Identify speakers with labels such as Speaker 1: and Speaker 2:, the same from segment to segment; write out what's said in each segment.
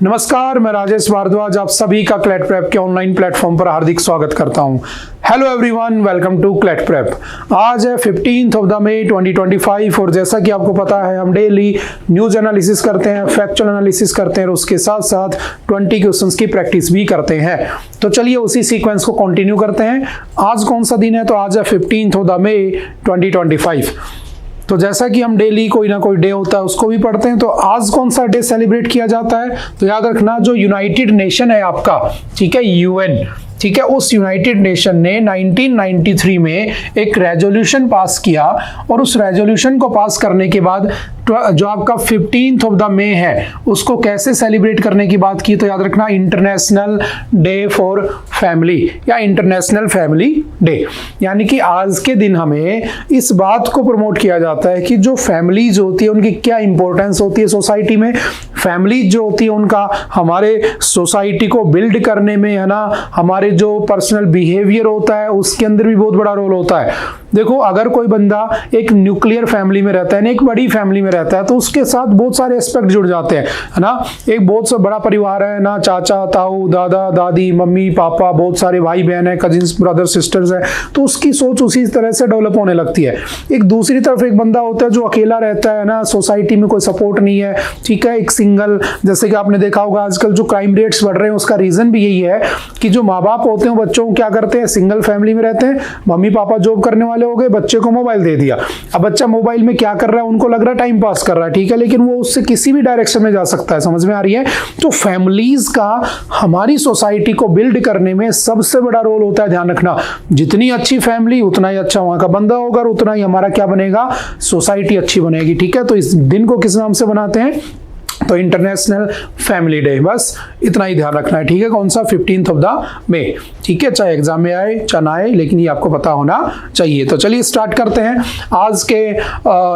Speaker 1: नमस्कार, मैं राजेश भारद्वाज आप सभी का क्लैट प्रेप के ऑनलाइन प्लेटफॉर्म पर हार्दिक स्वागत करता हूं। Hello everyone, welcome to CLAT prep. आज है 15 ऑफ द मई 2025 और जैसा कि आपको पता है हम डेली न्यूज एनालिसिस करते हैं, फैक्चुअल एनालिसिस करते हैं और उसके साथ साथ 20 क्वेश्चंस की प्रैक्टिस भी करते हैं। तो चलिए उसी सीक्वेंस को कंटिन्यू करते हैं। आज कौन सा दिन है? तो आज है 15 ऑफ द मई 2025। तो जैसा कि हम डेली कोई ना कोई डे होता है उसको भी पढ़ते हैं, तो आज कौन सा डे सेलिब्रेट किया जाता है? तो याद रखना, जो यूनाइटेड नेशन है आपका, ठीक है, यूएन, ठीक है, उस यूनाइटेड नेशन ने 1993 में एक रेजोल्यूशन पास किया और उस रेजोल्यूशन को पास करने के बाद जो आपका 15 ऑफ द मई है उसको कैसे सेलिब्रेट करने की बात की। तो याद रखना, इंटरनेशनल डे फॉर फैमिली या इंटरनेशनल फैमिली डे, यानी कि आज के दिन हमें इस बात को प्रमोट किया जाता है कि जो फैमिलीज होती है उनकी क्या इंपॉर्टेंस होती है सोसाइटी में। फैमिलीज जो होती है उनका हमारे सोसाइटी को बिल्ड करने में, है ना, हमारे जो पर्सनल बिहेवियर होता है उसके अंदर भी बहुत बड़ा रोल होता है। देखो, अगर कोई बंदा एक न्यूक्लियर फैमिली में रहता है ना, एक बड़ी फैमिली में रहता है, तो उसके साथ बहुत सारे एस्पेक्ट जुड़ जाते हैं, है ना। एक बहुत सा बड़ा परिवार है ना, चाचा ताऊ दादा दादी मम्मी पापा, बहुत सारे भाई बहन है, कजिन्स ब्रदर सिस्टर्स है, तो उसकी सोच उसी तरह से डेवलप होने लगती है। एक दूसरी तरफ एक बंदा होता है जो अकेला रहता है ना, सोसाइटी में कोई सपोर्ट नहीं है, ठीक है, एक सिंगल, जैसे कि आपने देखा होगा आजकल जो क्राइम रेट्स बढ़ रहे हैं उसका रीजन भी यही है कि जो माँ बाप होते हैं बच्चों को क्या करते हैं, सिंगल फैमिली में रहते हैं, मम्मी पापा जॉब करने वाले हो गए, बच्चे को मोबाइल दे दिया। अब बच्चा मोबाइल में क्या कर रहा है, उनको लग रहा है टाइम पास कर रहा है, ठीक है, लेकिन वो उससे किसी भी डायरेक्शन में जा सकता है। समझ में आ रही है? तो फैमिलीज का हमारी सोसाइटी को बिल्ड करने में सबसे बड़ा रोल होता है। ध्यान रखना, जितनी अच्छी फैमिली उतना ही अच्छा वहां का बंदा होगा और उतना ही हमारा क्या बनेगा, सोसाइटी अच्छी बनेगी। ठीक है, तो इस दिन को किस नाम से बनाते हैं? तो इंटरनेशनल फैमिली डे। बस इतना ही ध्यान रखना है, ठीक है। कौन सा? 15 ऑफ द मई, ठीक है, चाहे एग्जाम में आए चाहे ना आए, लेकिन ये आपको पता होना चाहिए। तो चलिए स्टार्ट करते हैं आज के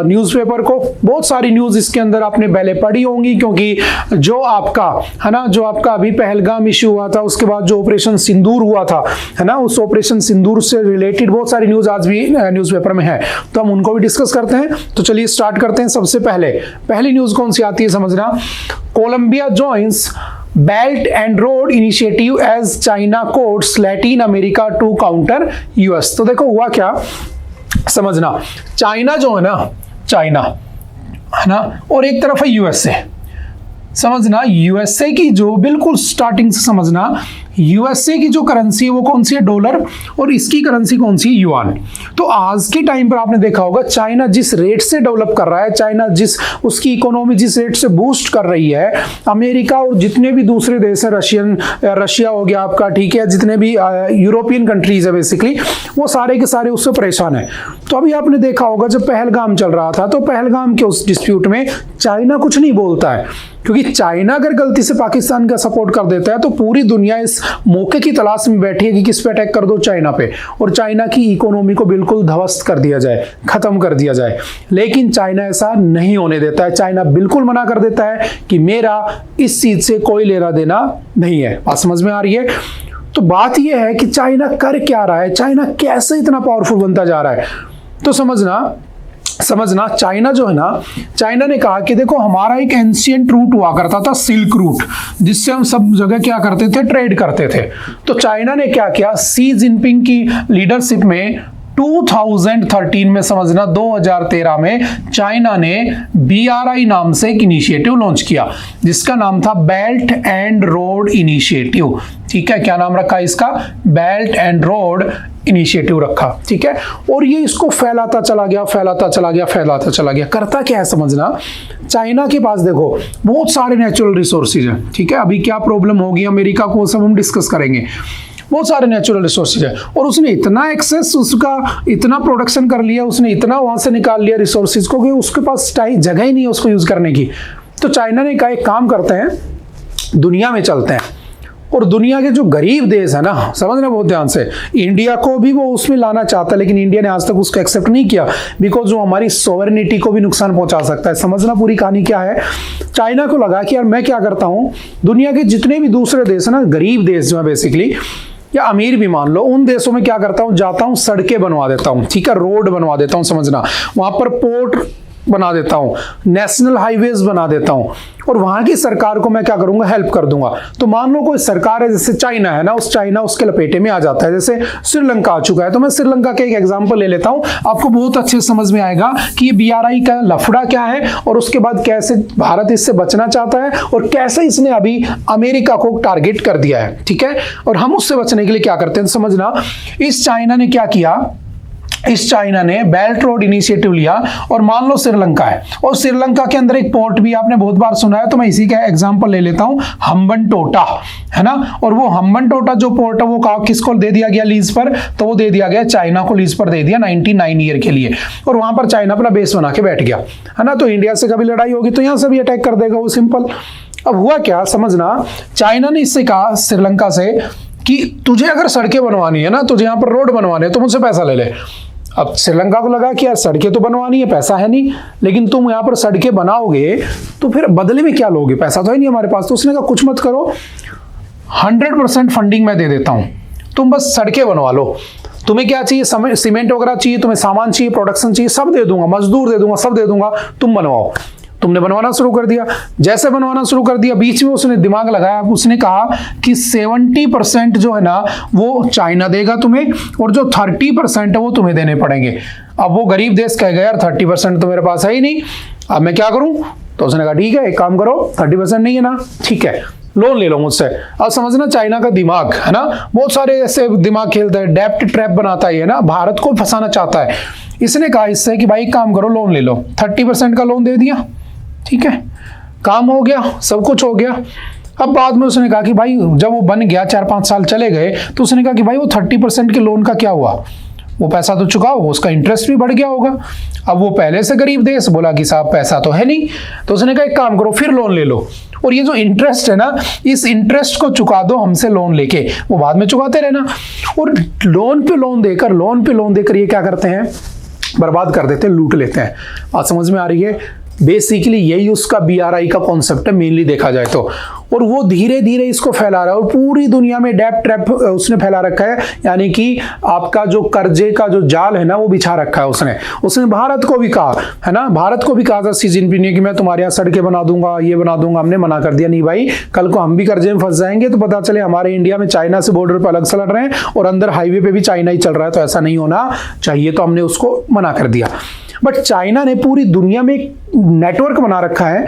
Speaker 1: न्यूज़पेपर को। बहुत सारी न्यूज़ इसके अंदर आपने पहले पढ़ी होंगी, क्योंकि जो आपका, है ना, जो आपका अभी पहलगाम इश्यू हुआ था, उसके बाद जो ऑपरेशन सिंदूर हुआ था, है ना, उस ऑपरेशन सिंदूर से रिलेटेड बहुत सारी न्यूज़ आज भी न्यूज़पेपर में है, तो हम उनको भी डिस्कस करते हैं। तो चलिए स्टार्ट करते हैं। सबसे पहली न्यूज़ कौन सी आती है समझना, Colombia joins belt and road initiative as China courts Latin America to counter US. तो देखो हुआ क्या, समझना, चाइना जो है ना, चाइना, है ना, और एक तरफ है यूएसए। समझना, यूएसए की जो बिल्कुल स्टार्टिंग से समझना, यूएसए की जो करेंसी है वो कौन सी है? डॉलर, और इसकी करेंसी कौन सी है? युआन। तो आज के टाइम पर आपने देखा होगा चाइना जिस रेट से डेवलप कर रहा है, चाइना जिस उसकी इकोनॉमी जिस रेट से बूस्ट कर रही है, अमेरिका और जितने भी दूसरे देश हैं, रशिया हो गया आपका, ठीक है, जितने भी यूरोपियन कंट्रीज है बेसिकली, वो सारे के सारे उससे परेशान है। तो अभी आपने देखा होगा जब पहलगाम चल रहा था, तो पहलगाम के उस डिस्प्यूट में चाइना कुछ नहीं बोलता है, क्योंकि चाइना अगर गलती से पाकिस्तान का सपोर्ट कर देता है तो पूरी दुनिया इस मौके की तलाश में बैठी है कि किस पे अटैक कर दो, चाइना पे, और चाइना की इकोनॉमी को बिल्कुल ध्वस्त कर दिया जाए, खत्म कर दिया जाए। लेकिन चाइना ऐसा नहीं होने देता है। चाइना बिल्कुल मना कर देता है कि मेरा इस चीज से कोई लेना देना नहीं है। बात समझ में आ रही है? तो बात यह है कि चाइना कर क्या रहा है, चाइना कैसे इतना पावरफुल बनता जा रहा है। तो समझना, चाइना जो है ना, चाइना ने कहा कि देखो हमारा एक एंशिएंट रूट हुआ करता था, सिल्क रूट, जिससे हम सब जगह क्या करते थे, ट्रेड करते थे। तो चाइना ने क्या किया, शी जिनपिंग की लीडरशिप में 2013 में, समझना 2013 में चाइना ने BRI नाम से एक इनिशिएटिव लॉन्च किया, जिसका नाम था बेल्ट एंड रोड इनिशिएटिव। ठीक है, क्या नाम रखा इसका? बेल्ट एंड रोड इनिशिएटिव रखा, ठीक है। और ये इसको फैलाता चला गया, फैलाता चला गया, फैलाता चला गया। करता क्या है समझना, चाइना के पास देखो बहुत सारे नेचुरल रिसोर्सेज हैं, ठीक है। अभी क्या प्रॉब्लम होगी अमेरिका को, सब हम डिस्कस करेंगे। बहुत सारे नेचुरल रिसोर्सेज है और उसने इतना एक्सेस, उसका इतना प्रोडक्शन कर लिया, उसने इतना वहां से निकाल लिया रिसोर्सेज को कि उसके पास जगह ही नहीं है उसको यूज करने की। तो चाइना ने कहा एक काम करते हैं, दुनिया में चलते हैं और दुनिया के जो गरीब देश है ना, समझना बहुत ध्यान से, इंडिया को भी वो उसमें लाना चाहता है, लेकिन इंडिया ने आज तक उसको एक्सेप्ट नहीं किया, बिकॉज वो हमारी सोवरेनिटी को भी नुकसान पहुंचा सकता है। समझना पूरी कहानी क्या है। चाइना को लगा कि यार मैं क्या करता हूं, दुनिया के जितने भी दूसरे देश है ना, गरीब देश जो है बेसिकली, या अमीर भी मान लो, उन देशों में क्या करता हूं, जाता हूं, सड़कें बनवा देता हूं, ठीक है, रोड बनवा देता हूं। समझना, वहां पर पोर्ट बना देता हूँ, नेशनल हाईवेज बना देता हूँ और वहां की सरकार को मैं क्या करूंगा, हेल्प कर दूंगा। तो मान लो कोई सरकार है, जैसे चाइना है ना, उस चाइना उसके लपेटे में आ जाता है, जैसे श्रीलंका आ चुका है। तो मैं श्रीलंका के एक एग्जांपल ले लेता हूं, आपको बहुत अच्छे से समझ में आएगा कि ये BRI का लफड़ा क्या है और उसके बाद कैसे भारत इससे बचना चाहता है और कैसे इसने अभी अमेरिका को टारगेट कर दिया है। ठीक है, और हम उससे बचने के लिए क्या करते हैं समझना। इस चाइना ने क्या किया, इस चाइना ने बेल्ट रोड इनिशिएटिव लिया और मान लो श्रीलंका है और श्रीलंका के अंदर एक पोर्ट भी आपने बहुत बार सुना है, तो मैं इसी का एग्जांपल ले लेता हूं, हम्बनटोटा है ना। और वो हम्बनटोटा जो पोर्ट है वो किसको दे दिया गया लीज पर, तो वो दे दिया गया चाइना को लीज पर दे दिया 99 ईयर के लिए। और वहां पर चाइना अपना बेस बना के बैठ गया है ना। तो इंडिया से कभी लड़ाई होगी तो यहां से भी अटैक कर देगा वो, सिंपल। अब हुआ क्या समझना, चाइना ने इससे कहा श्रीलंका से कि तुझे अगर सड़कें बनवानी है ना, तुझे यहाँ पर रोड बनवाने, तो मुझसे पैसा ले ले। अब श्रीलंका को लगा कि यार सड़कें तो बनवानी है, पैसा है नहीं, लेकिन तुम यहाँ पर सड़कें बनाओगे तो फिर बदले में क्या लोगे, पैसा तो है नहीं हमारे पास। तो उसने कहा कुछ मत करो, 100% फंडिंग मैं दे देता हूँ, तुम बस सड़कें बनवा लो। तुम्हें क्या चाहिए, सीमेंट वगैरह चाहिए, तुम्हें सामान चाहिए, प्रोडक्शन चाहिए, सब दे दूंगा, मजदूर दे दूंगा, सब दे दूंगा, तुम बनवाओ। तुमने बनवाना शुरू कर दिया। जैसे बनवाना शुरू कर दिया, बीच में उसने दिमाग लगाया, उसने कहा कि 70% जो है ना वो चाइना देगा तुम्हें और जो 30% है वो तुम्हें देने पड़ेंगे। अब वो गरीब देश कहेगा यार 30% तो मेरे पास है ही नहीं, अब मैं क्या करूं। तो उसने कहा ठीक है एक काम करो, 30% नहीं है ना, ठीक है लोन ले लो मुझसे। अब समझना चाइना का दिमाग है ना, बहुत सारे ऐसे दिमाग खेलता है, डेप्ट ट्रैप बनाता है ना, भारत को फंसाना चाहता है। इसने कहा इससे कि भाई एक काम करो, लोन ले लो, 30% का लोन दे दिया, ठीक है काम हो गया, सब कुछ हो गया। अब बाद में उसने कहा कि भाई जब वो बन गया, 4-5 साल चले गए, तो उसने कहा कि भाई वो 30% के लोन का क्या हुआ, वो पैसा तो चुकाओ, उसका इंटरेस्ट भी बढ़ गया होगा। अब वो पहले से गरीब देश बोला कि साहब पैसा तो है नहीं, तो उसने कहा एक काम करो फिर लोन ले लो, और ये जो इंटरेस्ट है ना, इस इंटरेस्ट को चुका दो हमसे लोन लेके, वो बाद में चुकाते रहना। और लोन पे लोन देकर ये क्या करते हैं, बर्बाद कर देते हैं, लूट लेते हैं। बात समझ में आ रही है। बेसिकली यही उसका BRI का कॉन्सेप्ट है मेनली देखा जाए तो। और वो धीरे धीरे इसको फैला रहा है और पूरी दुनिया में डेप्ट ट्रैप उसने फैला रखा है, यानी कि आपका जो कर्जे का जो जाल है ना वो बिछा रखा है उसने भारत को भी कहा है ना, भारत को भी कहा था शी जिनपिंग ने कि मैं तुम्हारे यहाँ सड़कें बना दूंगा, ये बना दूंगा। हमने मना कर दिया, नहीं भाई कल को हम भी कर्जे में फंस जाएंगे तो पता चले हमारे इंडिया में चाइना से बॉर्डर पर अलग से लड़ रहे हैं और अंदर हाईवे पे भी चाइना ही चल रहा है, तो ऐसा नहीं होना चाहिए। तो हमने उसको मना कर दिया। बट चाइना ने पूरी दुनिया में एक नेटवर्क बना रखा है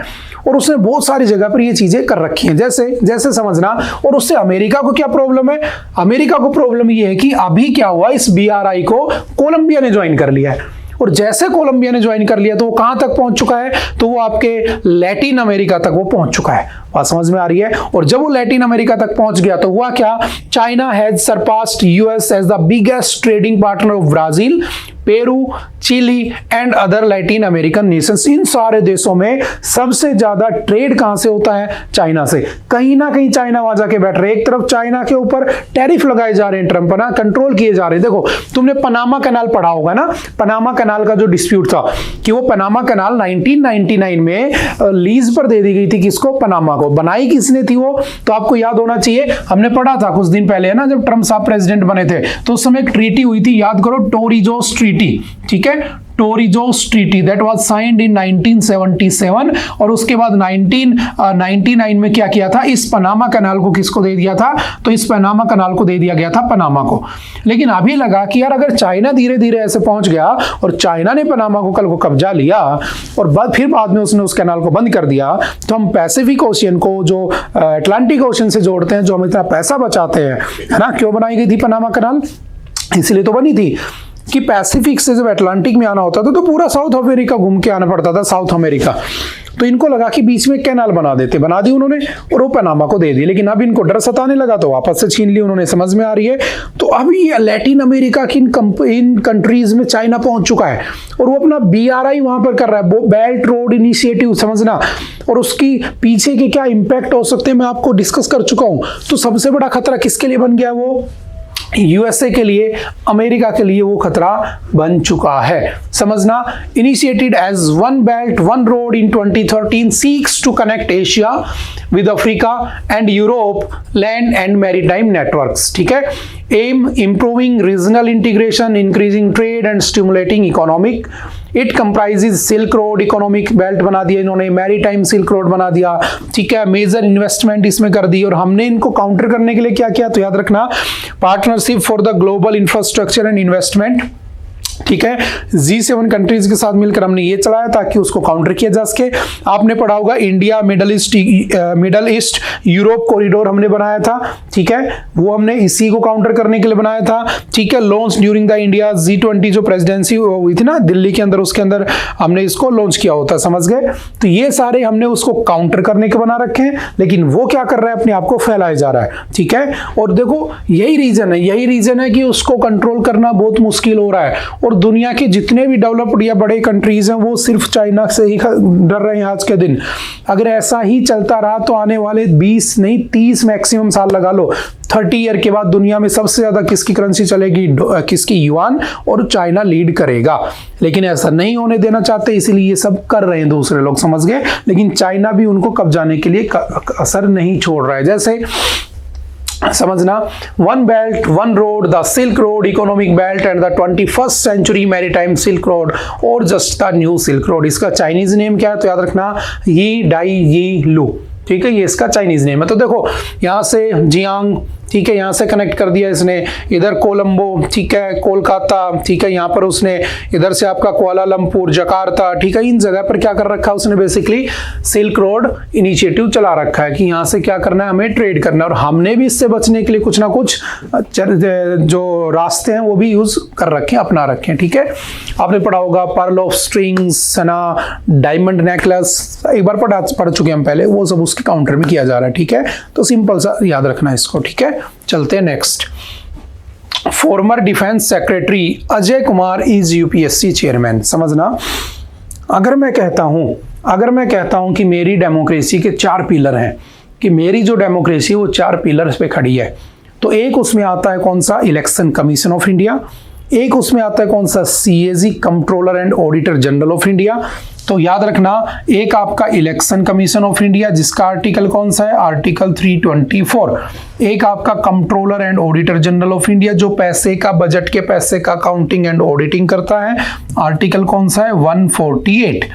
Speaker 1: और उसने बहुत सारी जगह पर ये चीजें कर रखी हैं, जैसे समझना। और उससे अमेरिका को क्या प्रॉब्लम है, अमेरिका को प्रॉब्लम ये है कि अभी क्या हुआ, इस BRI को कोलंबिया ने ज्वाइन कर लिया है। और जैसे कोलंबिया ने ज्वाइन कर लिया तो वो कहां तक पहुंच चुका है, तो वो आपके लैटिन अमेरिका तक वो पहुंच चुका है। बात समझ में आ रही है। और जब वो लैटिन अमेरिका तक पहुंच गया तो हुआ क्या, China has surpassed US as the biggest trading partner of Brazil, Peru, Chile and other Latin American nations. इन सारे देशों में सबसे ज्यादा ट्रेड कहां से होता है, चाइना से। कहीं ना कहीं चाइना वहां जाके बैठ रहे। एक तरफ चाइना के ऊपर टैरिफ लगाए जा रहे हैं, ट्रंप ना कंट्रोल किए जा रहे हैं। देखो तुमने पनामा कैनाल पढ़ा होगा ना, पनामा कैनाल का जो डिस्प्यूट था कि वो पनामा कैनाल 1999 में लीज पर दे दी गई थी, किसको, पनामा को। बनाई किसने थी वो, तो आपको याद होना चाहिए, हमने पढ़ा था कुछ दिन पहले है ना, जब ट्रंप साहब प्रेसिडेंट बने थे तो उस समय एक ट्रीटी हुई थी, याद करो, टोरिजोस ट्रीटी। ठीक है, Torrijos treaty that was signed in 1977। और उसके बाद 1999 में क्या किया था, इस पनामा कैनाल को किसको दे दिया था, तो इस पनामा कैनाल को दे दिया गया था पनामा को। लेकिन अभी लगा कि यार अगर चाइना धीरे धीरे ऐसे पहुंच गया और चाइना ने पनामा को कल को कब्जा लिया और फिर बाद में उसने उस कैनाल को बंद कर दिया, तो हम पैसिफिक ओशियन को जो अटलांटिक ओशियन से जोड़ते हैं, जो हम इतना पैसा बचाते हैं, है ना। क्यों बनाई गई थी पनामा कैनाल, इसलिए तो बनी थी कि पैसिफिक से जब अटलांटिक में आना होता था तो पूरा साउथ अमेरिका घूम के आना पड़ता था, साउथ अमेरिका। तो इनको लगा कि बीच में कैनाल बना दी उन्होंने और वो पनामा को दे दी। लेकिन अब इनको डर सताने लगा तो वापस से छीन ली उन्होंने, समझ में आ रही है। तो अभी ये लैटिन अमेरिका की इन कंट्रीज में चाइना पहुंच चुका है और वो अपना BRI वहां पर कर रहा है, बेल्ट रोड इनिशिएटिव, समझना। और उसकी पीछे के क्या इंपैक्ट हो सकते हैं मैं आपको डिस्कस कर चुका हूं। तो सबसे बड़ा खतरा किसके लिए बन गया, वो USA के लिए, अमेरिका के लिए वो खतरा बन चुका है, समझना। Initiated as one belt one road in 2013 seeks to connect Asia with Africa and Europe land and maritime networks. ठीक है, aim improving regional integration, increasing trade and stimulating economic it comprises silk road economic belt बना दिया इन्होंने, maritime silk road बना दिया, ठीक है, major investment इसमें कर दी। और हमने इनको काउंटर करने के लिए क्या किया, तो याद रखना partnership for the global infrastructure and investment, ठीक है, G7 कंट्रीज के साथ मिलकर हमने ये चलाया ताकि उसको काउंटर किया जा सके। आपने पढ़ा होगा India middle east Europe corridor हमने बनाया था, ठीक है, वो हमने इसी को काउंटर करने के लिए बनाया था, ठीक है। Launch during the India G20 जो प्रेसिडेंसी हुई थी ना दिल्ली के अंदर, उसके अंदर हमने इसको लॉन्च किया होता, समझ गए। तो ये सारे हमने उसको काउंटर करने के बना रखे हैं, लेकिन वो क्या कर रहा है, अपने आप को फैलाया जा रहा है, ठीक है। और देखो यही रीजन है कि उसको कंट्रोल करना बहुत मुश्किल हो रहा है। और दुनिया के जितने भी डेवलप्ड या बड़े कंट्रीज हैं वो सिर्फ चाइना से ही डर रहे हैं आज के दिन। अगर ऐसा ही चलता रहा तो आने वाले 20 नहीं 30 मैक्सिमम साल लगा लो, 30 ईयर के बाद दुनिया में सबसे ज्यादा किसकी करेंसी चलेगी, किसकी, युआन, और चाइना लीड करेगा। लेकिन ऐसा नहीं होने देना चाहते, इसीलिए ये सब कर रहे हैं दूसरे लोग, समझ गए। लेकिन चाइना भी उनको कब्जाने के लिए असर नहीं छोड़ रहा है। जैसे समझना, one belt one road, the silk road economic belt and the 21st century maritime silk road और just the new silk road. इसका चाइनीज नेम क्या है, तो याद रखना यी डाई यी लू, ठीक है, ये इसका चाइनीज नेम है। तो देखो यहाँ से जियांग, ठीक है, यहाँ से कनेक्ट कर दिया इसने, इधर कोलंबो, ठीक है, कोलकाता, ठीक है, यहाँ पर उसने इधर से आपका कुआलालंपुर, जकार्ता, ठीक है, इन जगह पर क्या कर रखा है उसने, बेसिकली सिल्क रोड इनिशिएटिव चला रखा है कि यहाँ से क्या करना है, हमें ट्रेड करना है। और हमने भी इससे बचने के लिए कुछ ना कुछ जो रास्ते हैं वो भी यूज कर रखे हैं, अपना रखे हैं, ठीक है। आपने पढ़ा होगा pearl of strings, diamond necklace, एक बार पढ़ चुके हम पहले, वो सब उसके काउंटर में किया जा रहा है, ठीक है। तो सिंपल सा याद रखना इसको, ठीक है। चलते हैं next. Farmer defence secretary Ajay Kumar is UPSC chairman. समझना, अगर मैं कहता हूं कि मेरी डेमोक्रेसी के 4 पिलर हैं, कि मेरी जो डेमोक्रेसी है वो 4 पिलर्स पे खड़ी है, तो एक उसमें आता है कौन सा, इलेक्शन कमीशन ऑफ इंडिया, एक उसमें आता है कौन सा, CAG controller and auditor general of India. तो याद रखना, एक आपका इलेक्शन कमीशन ऑफ इंडिया जिसका आर्टिकल कौन सा है, आर्टिकल 324, एक आपका controller and auditor general of India जो पैसे का, बजट के पैसे का काउंटिंग एंड ऑडिटिंग करता है, आर्टिकल कौन सा है, 148,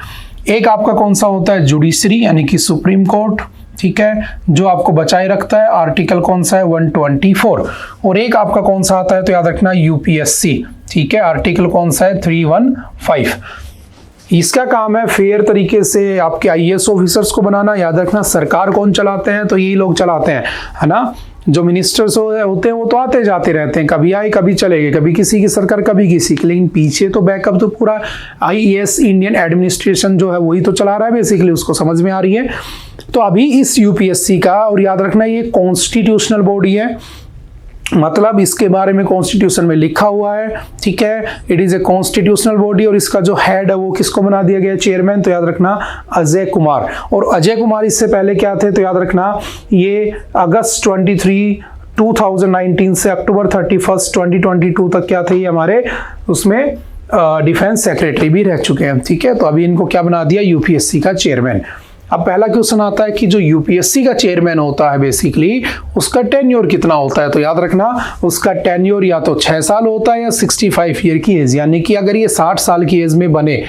Speaker 1: एक आपका कौन सा होता है, जुडिशरी यानी कि सुप्रीम कोर्ट, ठीक है, जो आपको बचाए रखता है, आर्टिकल कौन सा है, 124, और एक आपका कौन सा आता है, तो याद रखना यूपीएससी, ठीक है, आर्टिकल कौन सा है, 315। इसका काम है फेयर तरीके से आपके आईएएस ऑफिसर्स को बनाना। याद रखना, सरकार कौन चलाते हैं, तो यही लोग चलाते हैं, है ना। जो मिनिस्टर्स होते हैं वो तो आते जाते रहते हैं, कभी आए कभी चले गए, कभी किसी की सरकार कभी किसी की, लेकिन पीछे तो बैकअप तो पूरा आईएएस इंडियन एडमिनिस्ट्रेशन जो है वही तो चला रहा है, बेसिकली उसको समझ में आ रही है। तो अभी इस यूपीएससी का, और याद रखना ये कॉन्स्टिट्यूशनल बॉडी है, मतलब इसके बारे में कॉन्स्टिट्यूशन में लिखा हुआ है, ठीक है, it is a constitutional body, और इसका जो हेड है वो किसको बना दिया गया, चेयरमैन, तो याद रखना अजय कुमार। और अजय कुमार इससे पहले क्या थे, तो याद रखना ये अगस्त 23 2019 से अक्टूबर 31 2022 तक क्या थे, ये हमारे उसमें डिफेंस सेक्रेटरी भी रह चुके हैं, ठीक है। तो अभी इनको क्या बना दिया, यूपीएससी का चेयरमैन। अब पहला क्वेश्चन आता है कि जो यूपीएससी का चेयरमैन होता है बेसिकली उसका टेन्योर कितना होता है, तो याद रखना उसका टेन्योर या तो 6 साल होता है या 65 ईयर की एज, यानी कि अगर ये 60 साल की एज में बने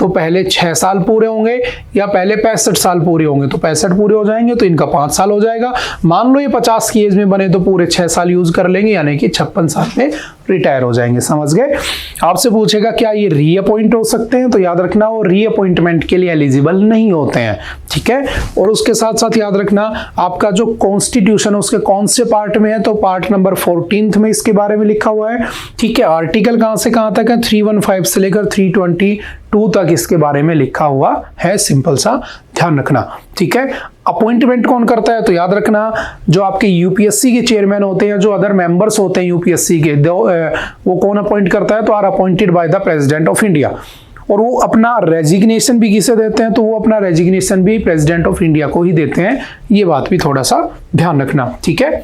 Speaker 1: तो पहले 6 साल पूरे होंगे, या पहले 65 साल पूरे होंगे, तो 65 पूरे हो जाएंगे तो इनका 5 साल हो जाएगा। मान लो ये 50 की एज में बने तो पूरे 6 साल यूज कर लेंगे, यानी कि 56 साल में रिटायर हो जाएंगे, समझ गए। आपसे पूछेगा क्या ये रीअपॉइंट हो सकते हैं, तो याद रखना वो रीअपॉइंटमेंट के लिए एलिजिबल नहीं होते हैं, ठीक है। और उसके साथ साथ याद रखना आपका जो कॉन्स्टिट्यूशन है उसके कौन से पार्ट में है, तो पार्ट नंबर 14 में इसके बारे में लिखा हुआ है, ठीक है। आर्टिकल कहां से कहां तक है, 315 से लेकर 322 तक इसके बारे में लिखा हुआ है, सिंपल सा ध्यान रखना, ठीक है। अपॉइंटमेंट कौन करता है, तो याद रखना जो आपके यूपीएससी के चेयरमैन होते हैं, जो अदर मेंबर्स होते हैं यूपीएससी के, वो कौन अपॉइंट करता है, तो are appointed by the president of India. और वो अपना रेजिग्नेशन भी किसे देते हैं, तो वो अपना रेजिग्नेशन भी प्रेसिडेंट ऑफ इंडिया को ही देते हैं, ये बात भी थोड़ा सा ध्यान रखना, ठीक है।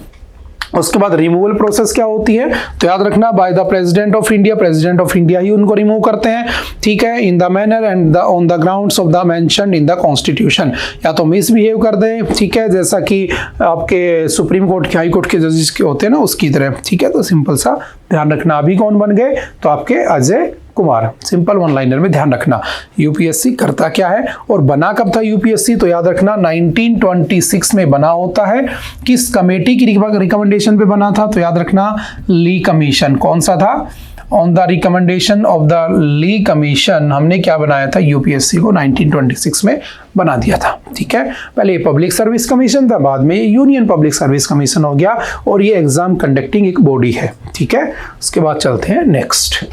Speaker 1: उसके बाद रिमूवल प्रोसेस क्या होती है, तो याद रखना by the president of India, president of India ही उनको रिमूव करते हैं, ठीक है, in the manner and on the grounds of the mentioned in the constitution. या तो मिसबिहेव कर दें, ठीक है, जैसा कि आपके सुप्रीम कोर्ट के, हाई कोर्ट के जजेस के होते हैं ना उसकी तरह, ठीक है। तो सिंपल सा ध्यान रखना। अभी कौन बन गए, तो आपके Ajay Kumar. Simple one liner में ध्यान रखना यूपीएससी करता क्या है और बना कब था यूपीएससी, तो याद रखना 1926 में बना होता है। किस कमेटी की रिकमेंडेशन पे बना था, तो याद रखना ली कमीशन। कौन सा था? On the recommendation of the Lee commission हमने क्या बनाया था, यूपीएससी को 1926 में बना दिया था। ठीक है, पहले ये पब्लिक सर्विस कमीशन था, बाद में यूनियन पब्लिक सर्विस कमीशन हो गया और ये एग्जाम कंडक्टिंग एक बॉडी है। ठीक है, उसके बाद चलते हैं next.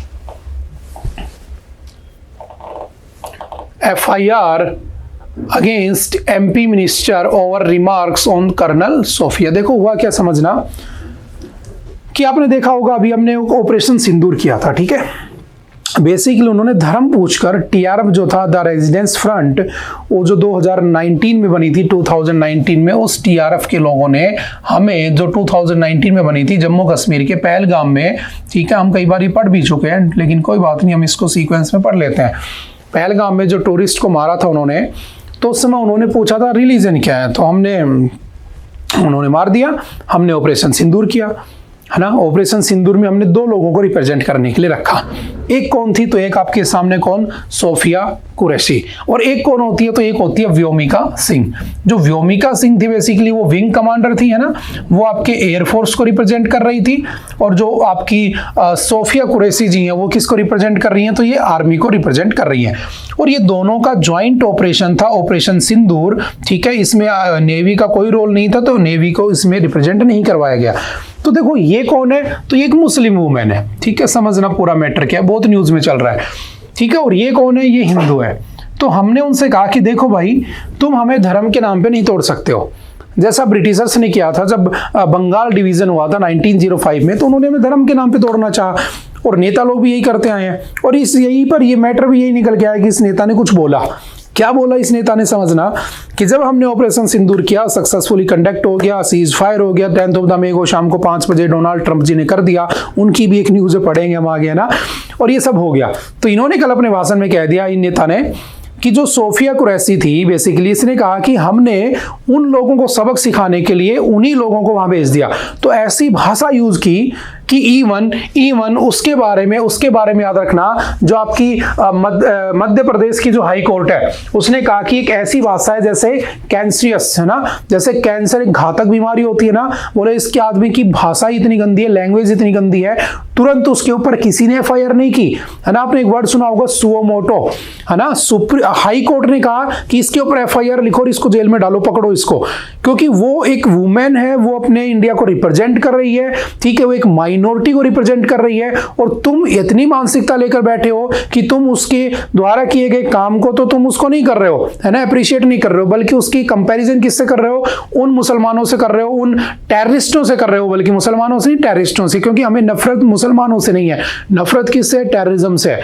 Speaker 1: FIR against MP minister over remarks on colonel Sofiya. देखो हुआ क्या, समझना कि आपने देखा होगा अभी हमने ऑपरेशन सिंदूर किया था। ठीक है, बेसिकली उन्होंने धर्म पूछकर TRF जो था द रेजिडेंस फ्रंट, वो जो 2019 में बनी थी, 2019 में उस TRF के लोगों ने हमें जो 2019 में बनी थी जम्मू कश्मीर के पहलगाम में, ठीक है, हम कई बार ये पढ़ भी चुके हैं लेकिन कोई बात नहीं, हम इसको सीक्वेंस में पढ़ लेते हैं। पहलगाम में जो टूरिस्ट को मारा था उन्होंने, तो उस समय उन्होंने पूछा था रिलीजन क्या है, तो उन्होंने मार दिया। हमने ऑपरेशन सिंदूर किया, है ना। ऑपरेशन सिंदूर में हमने 2 लोगों को रिप्रेजेंट करने के लिए रखा। एक कौन थी, तो एक आपके सामने कौन, सोफिया कुरैशी, और एक कौन होती है, तो एक होती है व्योमिका सिंह। जो व्योमिका सिंह थी बेसिकली वो विंग कमांडर थी, है ना, वो आपके एयरफोर्स को रिप्रेजेंट कर रही थी। और जो आपकी सोफिया कुरैशी जी हैं वो किसको रिप्रेजेंट कर रही हैं, तो ये आर्मी को रिप्रेजेंट कर रही हैं। और ये दोनों का ज्वाइंट ऑपरेशन था, ऑपरेशन सिंदूर। ठीक है, इसमें नेवी का कोई रोल नहीं था, तो नेवी को इसमें रिप्रेजेंट नहीं करवाया गया। तो देखो ये कौन है, तो ये एक मुस्लिम वुमेन है। ठीक है, समझना पूरा मैटर क्या है, बहुत न्यूज में चल रहा है। ठीक है, और ये कौन है, ये हिंदू है। तो हमने उनसे कहा कि देखो भाई, तुम हमें धर्म के नाम पे नहीं तोड़ सकते हो, जैसा ब्रिटिशर्स ने किया था जब बंगाल डिवीजन हुआ था 1905 में, तो उन्होंने हमें धर्म के नाम पे तोड़ना चाहा, और नेता लोग भी यही करते आए हैं। और इस यहीं पर ये मैटर भी यही निकल के आया कि इस नेता ने कुछ बोला। क्या बोला इस नेता ने, समझना कि जब हमने ऑपरेशन सिंदूर किया, सक्सेसफुली कंडक्ट हो गया, सीज फायर हो गया, 10 मई को शाम को 5 बजे डोनाल्ड ट्रंप जी ने कर दिया, उनकी भी एक न्यूज़ पढ़ेंगे हम आगे, ना। और ये सब हो गया, तो इन्होंने कल अपने भाषण में कह दिया, इन नेता ने, कि जो सोफिया कुरैशी थी बेसिकली, इसने कहा कि हमने उन लोगों को सबक सिखाने के लिए उन्हीं लोगों को वहां भेज दिया। तो ऐसी भाषा यूज की कि इवन उसके बारे में याद रखना, जो आपकी मध्य प्रदेश की जो हाई कोर्ट है उसने कहा कि एक ऐसी भाषा है जैसे कैंसरियस, है ना, जैसे कैंसर एक घातक बीमारी होती है ना, बोले इसके आदमी की भाषा इतनी गंदी है, लैंग्वेज इतनी गंदी है, तुरंत उसके ऊपर किसी ने FIR नहीं की, है ना। आपने एक वर्ड सुना होगा सुओ मोटो, है ना। हाई कोर्ट ने कहा कि इसके ऊपर FIR लिखो और इसको जेल में डालो, पकड़ो इसको, क्योंकि वो एक वुमेन है, वो अपने इंडिया को रिप्रेजेंट कर रही है। ठीक है, वो एक माइनॉरिटी को रिप्रेजेंट कर रही है, और तुम इतनी मानसिकता लेकर बैठे हो कि तुम उसके द्वारा किए गए काम को तो तुम उसको नहीं कर रहे हो, है ना, अप्रिशिएट नहीं कर रहे हो, बल्कि उसकी कंपैरिजन किससे कर रहे हो, उन मुसलमानों से कर रहे हो, उन टेररिस्टों से कर रहे हो, बल्कि मुसलमानों से नहीं, टेररिस्टों से, क्योंकि हमें नफरत मुसलमानों से नहीं है, नफरत किससे, टेररिज्म से।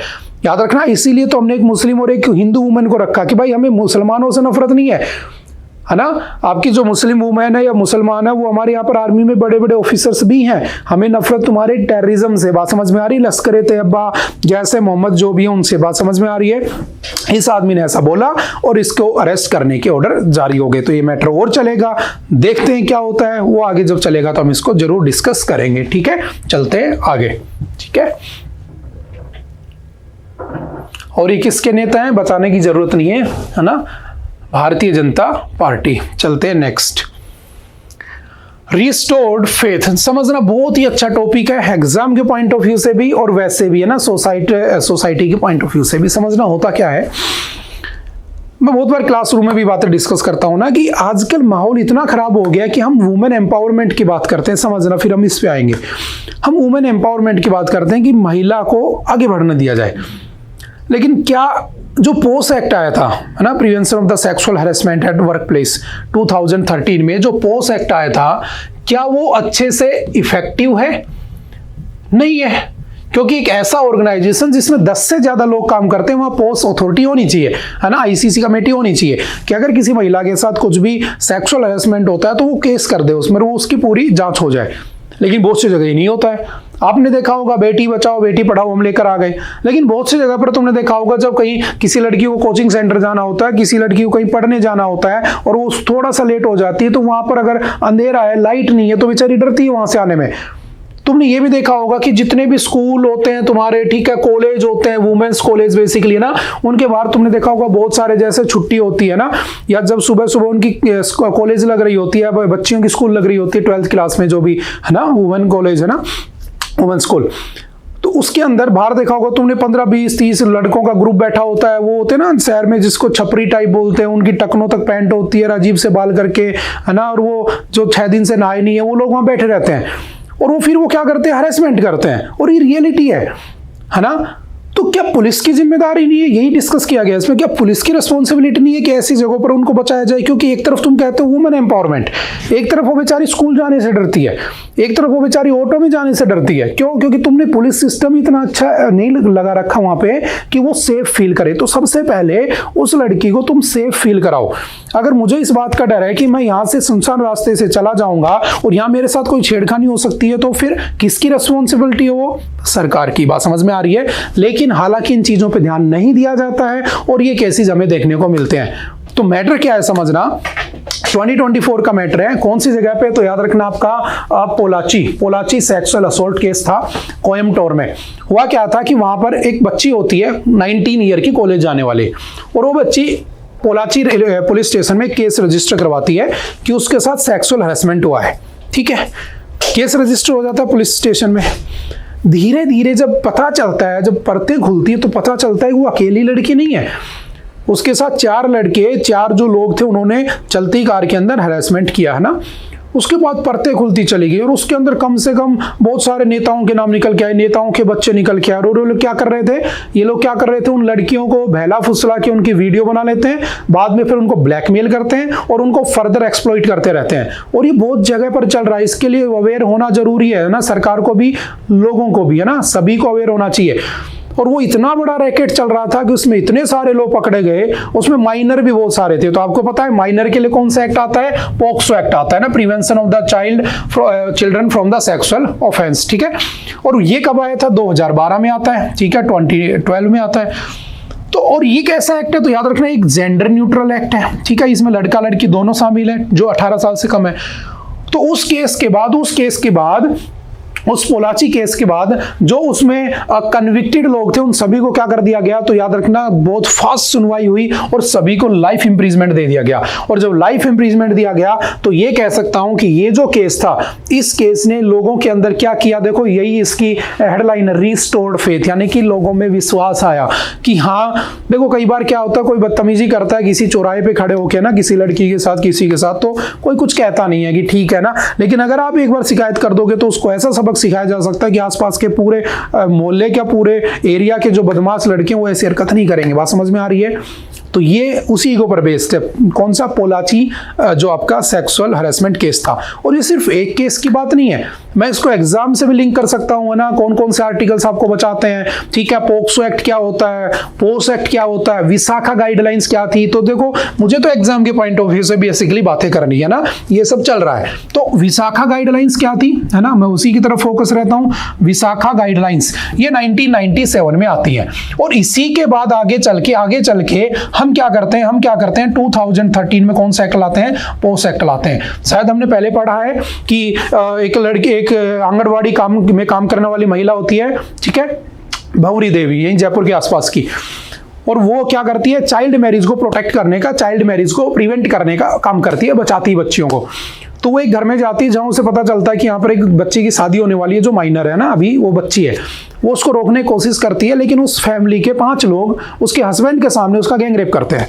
Speaker 1: याद रखना, इसीलिए तो हमने एक मुस्लिम और एक हिंदू वुमेन को रखा कि भाई हमें मुसलमानों से नफरत नहीं है ना। आपकी जो मुस्लिम वुमेन है या मुसलमान है, वो हमारे यहाँ पर आर्मी में बड़े बड़े ऑफिसर्स भी हैं, हमें नफरत तुम्हारे टेररिज्म से। बात समझ में आ रही है, लश्कर तैयबा जैसे मोहम्मद जो भी है उनसे, बात समझ में आ रही है। इस आदमी ने ऐसा बोला और इसको अरेस्ट करने के ऑर्डर जारी हो गए। तो ये मैटर और चलेगा, देखते हैं क्या होता है, वो आगे जब चलेगा तो हम इसको जरूर डिस्कस करेंगे। ठीक है, चलते हैं आगे। ठीक है, और ये किसके नेता हैं बताने की जरूरत नहीं है ना, भारतीय जनता पार्टी। चलते हैं नेक्स्ट। रिस्टोर्ड फेथ, समझना बहुत ही अच्छा टॉपिक है, एग्जाम के पॉइंट ऑफ व्यू से भी और वैसे भी, है ना, सोसाइटी के पॉइंट ऑफ व्यू से भी। समझना होता क्या है, मैं बहुत बार क्लासरूम में भी बातें डिस्कस करता हूं ना, कि आजकल माहौल इतना खराब हो गया कि हम वुमेन एम्पावरमेंट की बात करते हैं। समझना, फिर हम इस पे आएंगे। हम वुमेन एम्पावरमेंट की बात करते हैं कि महिला को आगे बढ़ने दिया जाए, लेकिन क्या जो पोस एक्ट आया था, है ना, prevention of the sexual harassment at work place 2013 में जो पोस एक्ट आया था, क्या वो अच्छे से इफेक्टिव है? नहीं है, क्योंकि एक ऐसा ऑर्गेनाइजेशन जिसमें 10 से ज्यादा लोग काम करते हैं, वहां पोस्ट अथॉरिटी होनी चाहिए, है ना, ICC कमेटी होनी चाहिए कि अगर किसी महिला के साथ कुछ भी सेक्सुअल हैरेसमेंट होता है तो वो केस कर दे, उसमें वो उसकी पूरी जांच हो जाए। लेकिन बहुत सी जगह ही नहीं होता है। आपने देखा होगा बेटी बचाओ बेटी पढ़ाओ हम लेकर आ गए, लेकिन बहुत सी जगह पर तुमने देखा होगा जब कहीं किसी लड़की को कोचिंग सेंटर जाना होता है, किसी लड़की को कहीं पढ़ने जाना होता है और वो थोड़ा सा लेट हो जाती है, तो वहां पर अगर अंधेरा है, लाइट नहीं है, तो बेचारी डरती है वहां से आने में। तुमने ये भी देखा होगा कि जितने भी स्कूल होते हैं तुम्हारे, ठीक है, कॉलेज होते हैं, वुमेन्स कॉलेज बेसिकली ना, उनके बाहर तुमने देखा होगा बहुत सारे जैसे छुट्टी होती है ना, या जब सुबह सुबह उनकी कॉलेज लग रही होती है, बच्चियों की स्कूल लग रही होती है 12th क्लास में, जो भी है ना वुमेन कॉलेज है ना, वुमेन स्कूल, तो उसके अंदर बाहर देखा होगा तुमने 15 20 30 लड़कों का ग्रुप बैठा होता है। वो होते हैं ना शहर में जिसको छपरी टाइप बोलते हैं, उनकी टकनों तक पैंट होती है अजीब से बाल करके, है ना, और वो जो 6 दिन से नहाए नहीं है, वो लोग वहां बैठे रहते हैं और वो फिर वो क्या करते हैं, हैरेसमेंट करते हैं। और ये रियलिटी है ना। तो क्या पुलिस की जिम्मेदारी नहीं है? यही डिस्कस किया गया इसमें, क्या पुलिस की रिस्पॉन्सिबिलिटी नहीं है कि ऐसी जगहों पर उनको बचाया जाए? क्योंकि एक तरफ तुम कहते हो वुमेन एम्पावरमेंट, एक तरफ वो बेचारी स्कूल जाने से डरती है, एक तरफ वो बेचारी ऑटो में जाने से डरती है। क्यों? क्योंकि तुमने पुलिस सिस्टम इतना अच्छा नहीं लगा रखा वहां पे कि वो सेफ फील करे। तो सबसे पहले उस लड़की को तुम सेफ फील कराओ। अगर मुझे इस बात का डर है कि मैं यहां से सुनसान रास्ते से चला जाऊंगा और यहां मेरे साथ कोई छेड़खानी हो सकती है, तो फिर किसकी रिस्पॉन्सिबिलिटी है? वो सरकार की। बात समझ में आ रही है? लेकिन हालांकि इन चीजों पे ध्यान नहीं दिया जाता है और ये केसेस हमें देखने को मिलते हैं। तो मैटर क्या है समझना, 2024 का मैटर है। कौन सी जगह पे? तो याद रखना आपका पोलाची सेक्सुअल असोल्ट केस था कोयम्बटूर में। हुआ क्या था कि वहां पर एक बच्ची होती है 19 ईयर की, कॉलेज जाने वाली, और वो बच्ची पोलाची पुलिस स्टेशन में केस रजिस्टर करवाती है कि उसके साथ सेक्सुअल हैरेसमेंट हुआ है। ठीक है, केस रजिस्टर हो जाता है पुलिस स्टेशन में। धीरे धीरे जब पता चलता है, जब परतें खुलती है, तो पता चलता है कि वो अकेली लड़की नहीं है, उसके साथ 4 लड़के, 4 जो लोग थे, उन्होंने चलती कार के अंदर हैरेसमेंट किया, है ना। उसके बाद परतें खुलती चली गई और उसके अंदर कम से कम बहुत सारे नेताओं के नाम निकल के आए, नेताओं के बच्चे निकल के आए। और लोग क्या कर रहे थे? ये लोग क्या कर रहे थे? उन लड़कियों को बहला फुसला के उनकी वीडियो बना लेते हैं, बाद में फिर उनको ब्लैकमेल करते हैं और उनको फर्दर एक्सप्लॉइट करते रहते हैं। और ये बहुत जगह पर चल रहा है। इसके लिए अवेयर होना जरूरी है ना, सरकार को भी, लोगों को भी, है ना, सभी को अवेयर होना चाहिए। और वो इतना बड़ा रैकेट चल रहा था कि उसमें इतने सारे लोग पकड़े गए, उसमें माइनर भी बहुत सारे थे। तो आपको पता है माइनर के लिए कौन सा एक्ट आता है? पॉक्सो एक्ट आता है ना, prevention of the children from the sexual offence. ठीक है, और ये कब आया था? 2012 में आता है। ठीक है, 2012 में आता है। तो और ये कैसा एक्ट है? तो याद रखना एक जेंडर न्यूट्रल एक्ट है। ठीक है, इसमें लड़का लड़की दोनों शामिल है जो 18 साल से कम है। तो उस केस के बाद उस पोलाची केस के बाद जो उसमें कन्विक्टेड लोग थे, उन सभी को क्या कर दिया गया? तो याद रखना बहुत फास्ट सुनवाई हुई और सभी को लाइफ इंप्रिजमेंट दे दिया गया। और जब लाइफ इंप्रिजमेंट दिया गया तो ये कह सकता हूं कि ये जो केस था, इस केस ने लोगों के अंदर क्या किया? देखो, यही इसकी हेडलाइन, रिस्टोर्ड फेथ, यानी कि लोगों में विश्वास आया कि हाँ, देखो कई बार क्या होता है, कोई बदतमीजी करता है किसी चौराहे पे खड़े होकर ना, किसी लड़की के साथ, किसी के साथ, तो कोई कुछ कहता नहीं है कि ठीक है ना। लेकिन अगर आप एक बार शिकायत कर दोगे तो उसको ऐसा सबक सिखाया जा सकता है कि आसपास के पूरे मोहल्ले के, पूरे एरिया के जो बदमाश लड़के हैं वो ऐसी हरकत नहीं करेंगे। बात समझ में आ रही है? तो ये उसी के ऊपर बेस्ड है। कौन सा? पोलाची, जो आपका सेक्सुअल हरेसमेंट केस था। और ये सिर्फ एक केस की बात नहीं है, मैं इसको एग्जाम से भी लिंक कर सकता हूं, है ना। कौन कौन से आर्टिकल्स आपको बचाते हैं? ठीक है, पोक्सो एक्ट क्या होता है, पोस एक्ट क्या होता है, विशाखा गाइडलाइंस क्या थी। तो देखो, मुझे तो एग्जाम के पॉइंट ऑफ व्यू से बेसिकली बातें करनी है ना, ये सब चल रहा है। तो विशाखा गाइडलाइंस क्या थी, है ना, मैं उसी की तरफ फोकस रहता हूं। विशाखा गाइडलाइंस ये 1997 में आती है और इसी के बाद आगे चल के हम क्या करते हैं 2013 में कौन सा एक्ट लाते हैं? पोस एक्ट लाते हैं। शायद हमने पहले पढ़ा है कि एक लड़की, एक आंगनवाड़ी में काम करने वाली महिला होती है, ठीक है, भंवरी देवी, यही जयपुर के आसपास की, और वो क्या करती है? चाइल्ड मैरिज को प्रोटेक्ट करने का, चाइल्ड मैरिज को प्रिवेंट करने का काम करती है, बचाती है बच्चियों को। तो वो एक घर में जाती है जहां उसे पता चलता है कि यहाँ पर एक बच्ची की शादी होने वाली है, जो माइनर है ना, अभी वो बच्ची है। वो उसको रोकने की कोशिश करती है, लेकिन उस फैमिली के 5 लोग उसके हस्बैंड के सामने उसका गैंग रेप करते हैं।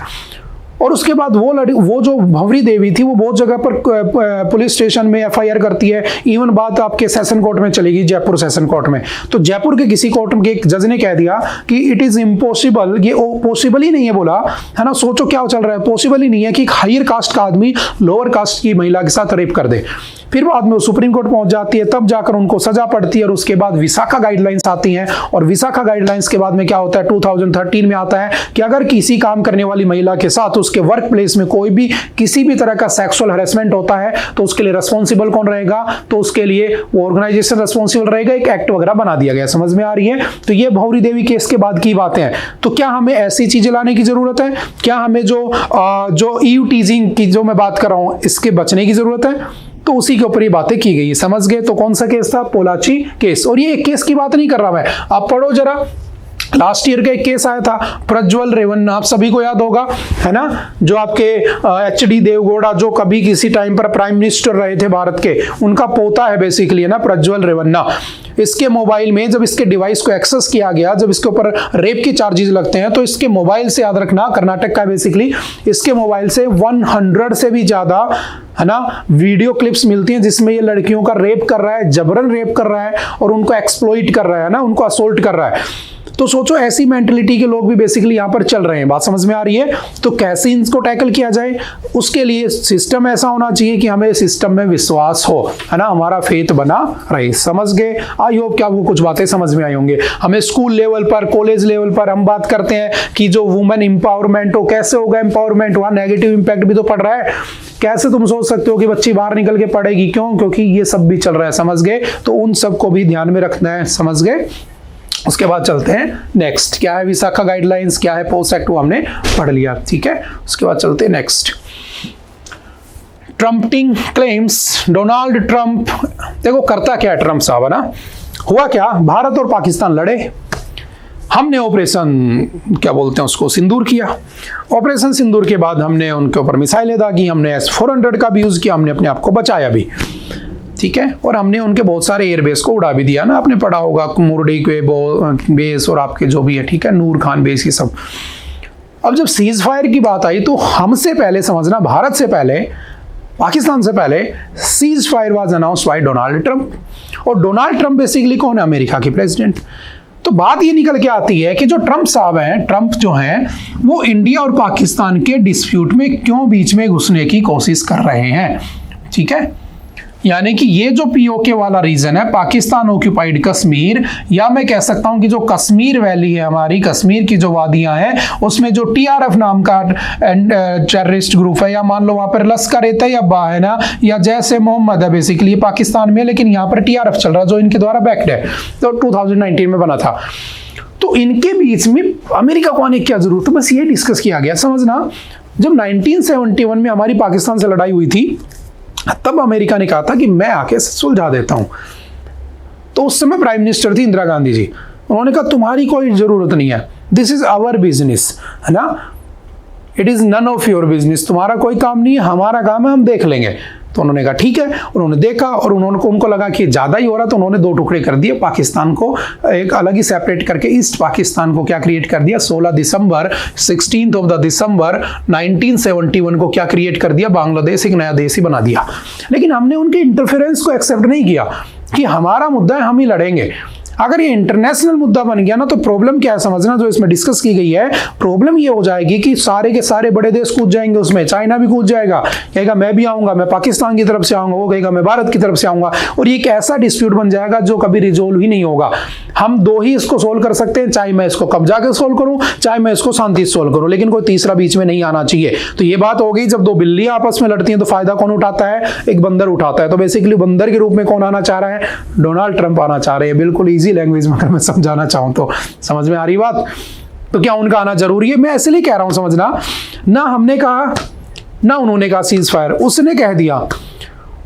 Speaker 1: और उसके बाद वो जो भंवरी देवी थी, वो बहुत जगह पर पुलिस स्टेशन में एफआईआर करती है। इवन बात आपके सेशन कोर्ट में चलेगी, जयपुर सेशन कोर्ट में। तो जयपुर के किसी कोर्ट के एक जज ने कह दिया कि इट इज इम्पॉसिबल, ये पॉसिबल ही नहीं है, बोला, है ना। सोचो क्या चल रहा है, पॉसिबल ही नहीं है कि हायर कास्ट का आदमी लोअर कास्ट की महिला के साथ रेप कर दे। फिर बाद में सुप्रीम कोर्ट पहुंच जाती है, तब जाकर उनको सजा पड़ती है और उसके बाद विशाखा गाइडलाइंस आती हैं। और विशाखा गाइडलाइंस के बाद में क्या होता है? 2013 में आता है कि अगर किसी काम करने वाली महिला के साथ उसके वर्क प्लेस में कोई भी किसी भी तरह का सेक्सुअल हैरेसमेंट होता है तो उसके लिए रिस्पॉन्सिबल कौन रहेगा? तो उसके लिए वो ऑर्गेनाइजेशन रिस्पॉन्सिबल रहेगा। एक एक्ट वगैरह बना दिया गया। समझ में आ रही है? तो ये भंवरी देवी केस के बाद की बातें हैं। तो क्या हमें ऐसी चीजें लाने की जरूरत है? क्या हमें जो ईव टीजिंग की जो मैं बात कर रहा हूं, इसके बचने की जरूरत है? तो उसी के ऊपर ये बातें की गई, समझ गए। तो कौन सा केस था? पोलाची केस। और ये एक केस की बात नहीं कर रहा मैं, आप पढ़ो जरा। लास्ट ईयर का एक केस आया था, प्रज्वल रेवन्ना, आप सभी को याद होगा, है ना, जो आपके एच.डी. देवगौड़ा, जो कभी किसी टाइम पर प्राइम मिनिस्टर रहे थे भारत के, उनका पोता है बेसिकली, है ना, प्रज्वल रेवन्ना। इसके मोबाइल में जब इसके डिवाइस को एक्सेस किया गया, जब इसके ऊपर रेप के चार्जेस लगते हैं, तो इसके मोबाइल से, याद रखना कर्नाटक का बेसिकली, इसके मोबाइल से 100 से भी ज्यादा, है ना, वीडियो क्लिप्स मिलती हैं जिसमें ये लड़कियों का रेप कर रहा है, जबरन रेप कर रहा है और उनको एक्सप्लॉइट कर रहा है ना, उनको असोल्ट कर रहा है। तो सोचो ऐसी मेंटलिटी के लोग भी बेसिकली यहां पर चल रहे हैं, बात समझ में आ रही है। तो कैसे इनको टैकल किया जाए, उसके लिए सिस्टम ऐसा होना चाहिए कि हमें सिस्टम में विश्वास हो, है ना, हमारा फेथ बना रहे, समझ गए। आई होप कि आपको कुछ बातें समझ में आई होंगे। हमें स्कूल लेवल पर, कॉलेज लेवल पर हम बात करते हैं कि जो वुमेन एम्पावरमेंट हो, कैसे होगा एम्पावरमेंट, वहां नेगेटिव इंपैक्ट भी तो पड़ रहा है। कैसे तुम सोच सकते हो कि बच्ची बाहर निकल के पढ़ेगी, क्यों? क्योंकि ये सब भी चल रहा है, समझ गए। तो उन सबको भी ध्यान में रखना है, समझ गए। उसके बाद चलते हैं नेक्स्ट, क्या है विशाखा गाइडलाइंस, क्या है पोस्ट एक्ट, वो हमने पढ़ लिया, ठीक है। उसके बाद चलते हैं नेक्स्ट, ट्रम्पिंग क्लेम्स, डोनाल्ड ट्रंप। देखो करता क्या है ट्रंप साहब, है ना, हुआ क्या, भारत और पाकिस्तान लड़े, हमने ऑपरेशन क्या बोलते हैं उसको, सिंदूर किया। ऑपरेशन सिंदूर के बाद हमने उनके ऊपर मिसाइलें दागी, हमने S-400 का भी यूज किया, हमने अपने आप को बचाया भी, ठीक है। और हमने उनके बहुत सारे एयरबेस को उड़ा भी दिया ना, आपने पढ़ा होगा, मुरडी के बेस और आपके जो भी है, ठीक है, नूर खान बेस, ये सब। अब जब सीज फायर की बात आई तो हमसे पहले, समझना, भारत से पहले, पाकिस्तान से पहले cease fire was announced by Donald Trump. और डोनाल्ड ट्रंप बेसिकली कौन है? अमेरिका के प्रेसिडेंट। तो बात ये निकल के आती है कि जो ट्रंप साहब हैं, ट्रंप जो हैं, वो इंडिया और पाकिस्तान के डिस्प्यूट में क्यों बीच में घुसने की कोशिश कर रहे हैं, ठीक है। यानी कि ये जो पीओके वाला रीजन है, पाकिस्तान ऑक्यूपाइड कश्मीर, या मैं कह सकता हूं कि जो कश्मीर वैली है हमारी, कश्मीर की जो वादियां हैं, उसमें जो टीआरएफ नाम का टेररिस्ट ग्रुप है, या मान लो वहां पर लश्कर-ए-तैयबा है ना, या जैसे मोहम्मद है बेसिकली पाकिस्तान में, लेकिन यहाँ पर टीआरएफ चल रहा है जो इनके द्वारा बैक्ड है, तो 2019 में बना था। तो इनके बीच में अमेरिका को आने की क्या जरूरत है, बस ये डिस्कस किया गया। समझना, जब 1971 में हमारी पाकिस्तान से लड़ाई हुई थी, तब अमेरिका ने कहा था कि मैं आके सुलझा देता हूं। तो उस समय प्राइम मिनिस्टर थी इंदिरा गांधी जी, उन्होंने कहा तुम्हारी कोई जरूरत नहीं है, दिस इज आवर बिजनेस, है ना, it is none of your business, तुम्हारा कोई काम नहीं है, हमारा काम है, हम देख लेंगे। तो उन्होंने कहा ठीक है, उन्होंने देखा और उनको लगा कि ज़्यादा ही हो रहा, तो उन्होंने दो टुकड़े कर दिए, पाकिस्तान को एक अलग ही सेपरेट करके ईस्ट पाकिस्तान को क्या क्रिएट कर दिया, 16 दिसंबर 1971 को क्या क्रिएट कर दिया, बांग्लादेश एक नया देश ही बना दिया। लेकिन हमने उनके इंटरफेरेंस को एक्सेप्ट नहीं किया कि हमारा मुद्दा है, हम ही लड़ेंगे। अगर ये इंटरनेशनल मुद्दा बन गया ना, तो प्रॉब्लम क्या है समझना, जो इसमें डिस्कस की गई है, प्रॉब्लम ये हो जाएगी कि सारे के सारे बड़े देश कूद जाएंगे उसमें, चाइना भी कूद जाएगा, कहेगा मैं भी आऊंगा, मैं पाकिस्तान की तरफ से आऊंगा, वो कहेगा मैं भारत की तरफ से आऊंगा, और ये एक ऐसा डिस्प्यूट बन जाएगा जो कभी रिजोल्व ही नहीं होगा। हम दो ही इसको सोल्व कर सकते हैं, चाहे मैं इसको कब्जा के सोल्व करूं, चाहे मैं इसको शांति से सोल्व करूं, लेकिन कोई तीसरा बीच में नहीं आना चाहिए। तो ये बात हो गई, जब दो बिल्लियां आपस में लड़ती हैं तो फायदा कौन उठाता है, एक बंदर उठाता है। तो बेसिकली बंदर के रूप में कौन आना चाह रहा है, डोनाल्ड ट्रंप आना चाह रहे हैं। बिल्कुल ईजी लैंग्वेज में अगर मैं समझाना चाहूं तो समझ में आ रही बात। तो क्या उनका आना जरूरी है, मैं इसलिए कह रहा हूं, समझना ना, हमने कहा ना उन्होंने कहा सीज फायर, उसने कह दिया।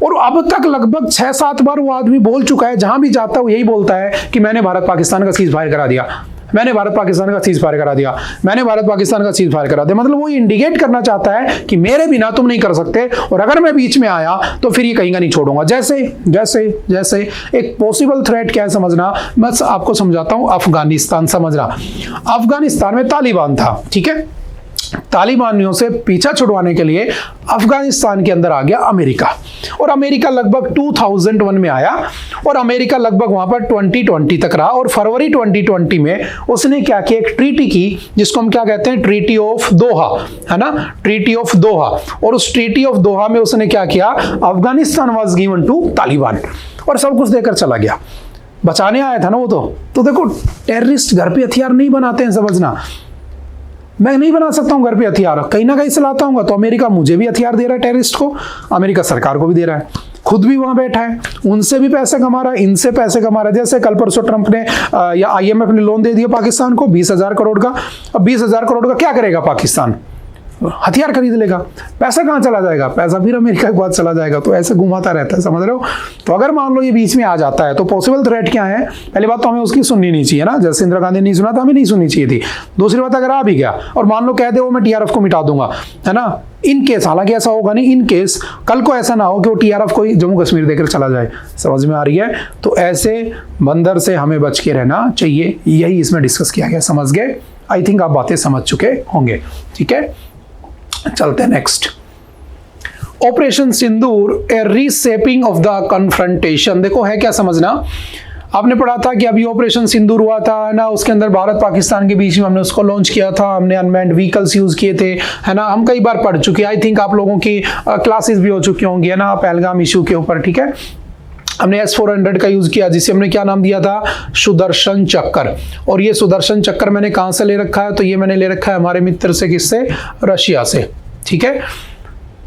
Speaker 1: और अब तक लगभग 6-7 बार वो आदमी बोल चुका है, जहां भी जाता है वो यही बोलता है कि मैंने भारत पाकिस्तान का सीज फायर करा दिया, मैंने भारत पाकिस्तान का सीज फायर करा दिया, मैंने भारत पाकिस्तान का सीज फायर करा दिया। मतलब वो इंडिकेट करना चाहता है कि मेरे बिना तुम नहीं कर सकते, और अगर मैं बीच में आया तो फिर ये कहीं का नहीं छोड़ूंगा। जैसे एक पॉसिबल थ्रेट क्या है समझना, मैं आपको समझाता हूं। अफगानिस्तान, समझना, अफगानिस्तान में तालिबान था, ठीक है, तालिबानियों से पीछा छुड़वाने के लिए अफगानिस्तान के अंदर आ गया अमेरिका, और अमेरिका लगभग 2001 में आया, और अमेरिका लगभग वहां पर 2020 तक रहा। और फरवरी 2020 में उसने क्या किया, एक ट्रीटी की, जिसको हम क्या कहते हैं, ट्रीटी ऑफ दोहा, है ना, ट्रीटी ऑफ दोहा। और उस ट्रीटी ऑफ दोहा में उसने क्या किया, Afghanistan was given to Taliban, और सब कुछ देकर चला गया, बचाने आया था ना वो। तो देखो, टेररिस्ट घर पे हथियार नहीं बनाते हैं, समझना, मैं नहीं बना सकता हूं घर पे हथियार, कहीं ना कहीं से लाता हूं। तो अमेरिका मुझे भी हथियार दे रहा है, टेररिस्ट को, अमेरिका सरकार को भी दे रहा है, खुद भी वहां बैठा है, उनसे भी पैसे कमा रहा है, इनसे पैसे कमा रहा है। जैसे कल परसों ट्रंप ने या IMF ने लोन दे दिया पाकिस्तान को 20,000 करोड़ का। अब 20,000 करोड़ का क्या करेगा पाकिस्तान, हथियार खरीद लेगा, पैसा कहाँ चला जाएगा, पैसा फिर अमेरिका के पास चला जाएगा। तो ऐसे घुमाता रहता है, समझ रहे हो। तो अगर मान लो ये बीच में आ जाता है तो पॉसिबल थ्रेट क्या है, पहली बात तो हमें उसकी सुननी नहीं चाहिए ना, जैसे इंदिरा गांधी नहीं सुना था, हमें नहीं सुननी चाहिए थी। दूसरी बात, अगर आ भी गया और मान लो कह दे वो मैं टीआरएफ को मिटा दूंगा, है ना, इन केस, हालांकि ऐसा होगा नहीं, इन केस कल को ऐसा ना हो कि वो टीआरएफ को जम्मू कश्मीर देकर चला जाए, समझ में आ रही है। तो ऐसे बंदर से हमें बच के रहना चाहिए, यही इसमें डिस्कस किया गया, समझ गए। आई थिंक आप बातें समझ चुके होंगे, ठीक है। चलते हैं next. Operation Sindoor, A reshaping of the confrontation. देखो है क्या समझना, आपने पढ़ा था कि अभी ऑपरेशन सिंदूर हुआ था ना, उसके अंदर भारत पाकिस्तान के बीच में हमने उसको लॉन्च किया था, हमने अनमैन्ड व्हीकल्स यूज किए थे, है ना, हम कई बार पढ़ चुके हैं। आई थिंक आप लोगों की क्लासेस भी हो चुकी होंगी, है ना, पहलगाम इशू के ऊपर, ठीक है। हमने S-400 का यूज किया, जिसे हमने क्या नाम दिया था, सुदर्शन चक्कर। और ये सुदर्शन चक्कर मैंने कहां से ले रखा है, तो ये मैंने ले रखा है हमारे मित्र से, किससे, रशिया से, ठीक है।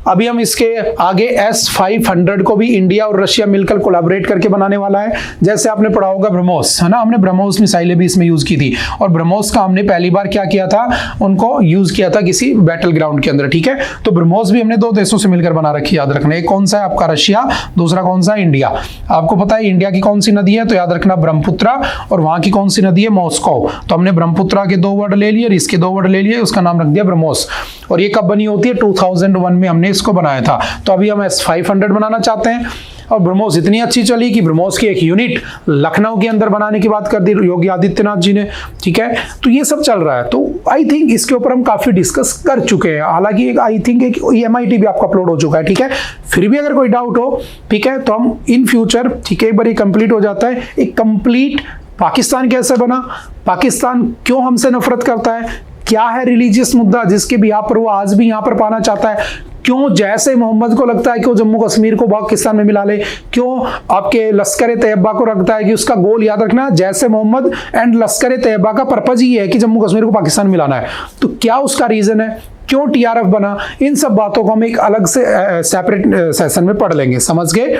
Speaker 1: अभी हम इसके आगे S-500 को भी इंडिया और रशिया मिलकर कोलैबोरेट करके बनाने वाला है। जैसे आपने पढ़ा होगा ब्रह्मोस, है ना, हमने ब्रह्मोस मिसाइलें भी इसमें यूज की थी, और ब्रह्मोस का हमने पहली बार क्या किया था, उनको यूज किया था किसी बैटल ग्राउंड के अंदर, ठीक है। तो ब्रह्मोस भी हमने दो देशों से मिलकर बना रखी, याद रखना। एक कौन सा है आपका, रशिया, दूसरा कौन सा है, इंडिया। आपको पता है इंडिया की कौन सी नदी है, तो याद रखना ब्रह्मपुत्रा, और वहां की कौन सी नदी है, मॉस्को। तो हमने ब्रह्मपुत्रा के दो वर्ड ले लिए, इसके दो वर्ड ले लिए, उसका नाम रख दिया ब्रह्मोस। और ये कब बनी होती है, 2001 में हमने इसको बनाया था। तो अभी हम S-500 बनाना चाहते हैं, और ब्रह्मोस इतनी अच्छी चली कि ब्रह्मोस की एक यूनिट लखनऊ के अंदर बनाने की बात कर दी योगी आदित्यनाथ जी ने, ठीक है। तो ये सब चल रहा है, तो आई थिंक इसके ऊपर हम काफी डिस्कस कर चुके हैं। हालांकि आई थिंक एक MIT भी आपका अपलोड हो चुका है, ठीक है। फिर भी अगर कोई डाउट हो, ठीक है, तो हम इन फ्यूचर, ठीक है, एक बार ये कंप्लीट हो जाता है, एक कंप्लीट पाकिस्तान कैसे बना, पाकिस्तान क्यों हमसे नफरत करता है, क्या है रिलीजियस मुद्दा जिसके भी यहाँ पर वो आज भी यहाँ पर पाना चाहता है, क्यों जैसे मोहम्मद को लगता है कि वो जम्मू कश्मीर को पाकिस्तान में मिला ले, क्यों आपके लश्कर तैयबा को लगता है कि उसका गोल, याद रखना, जैसे मोहम्मद एंड लश्कर तैयबा का पर्पज ही है कि जम्मू कश्मीर को पाकिस्तान मिलाना है। तो क्या उसका रीजन है, क्यों टीआरएफ बना, इन सब बातों को हम एक अलग से सेपरेट सेशन में पढ़ लेंगे, समझ गए।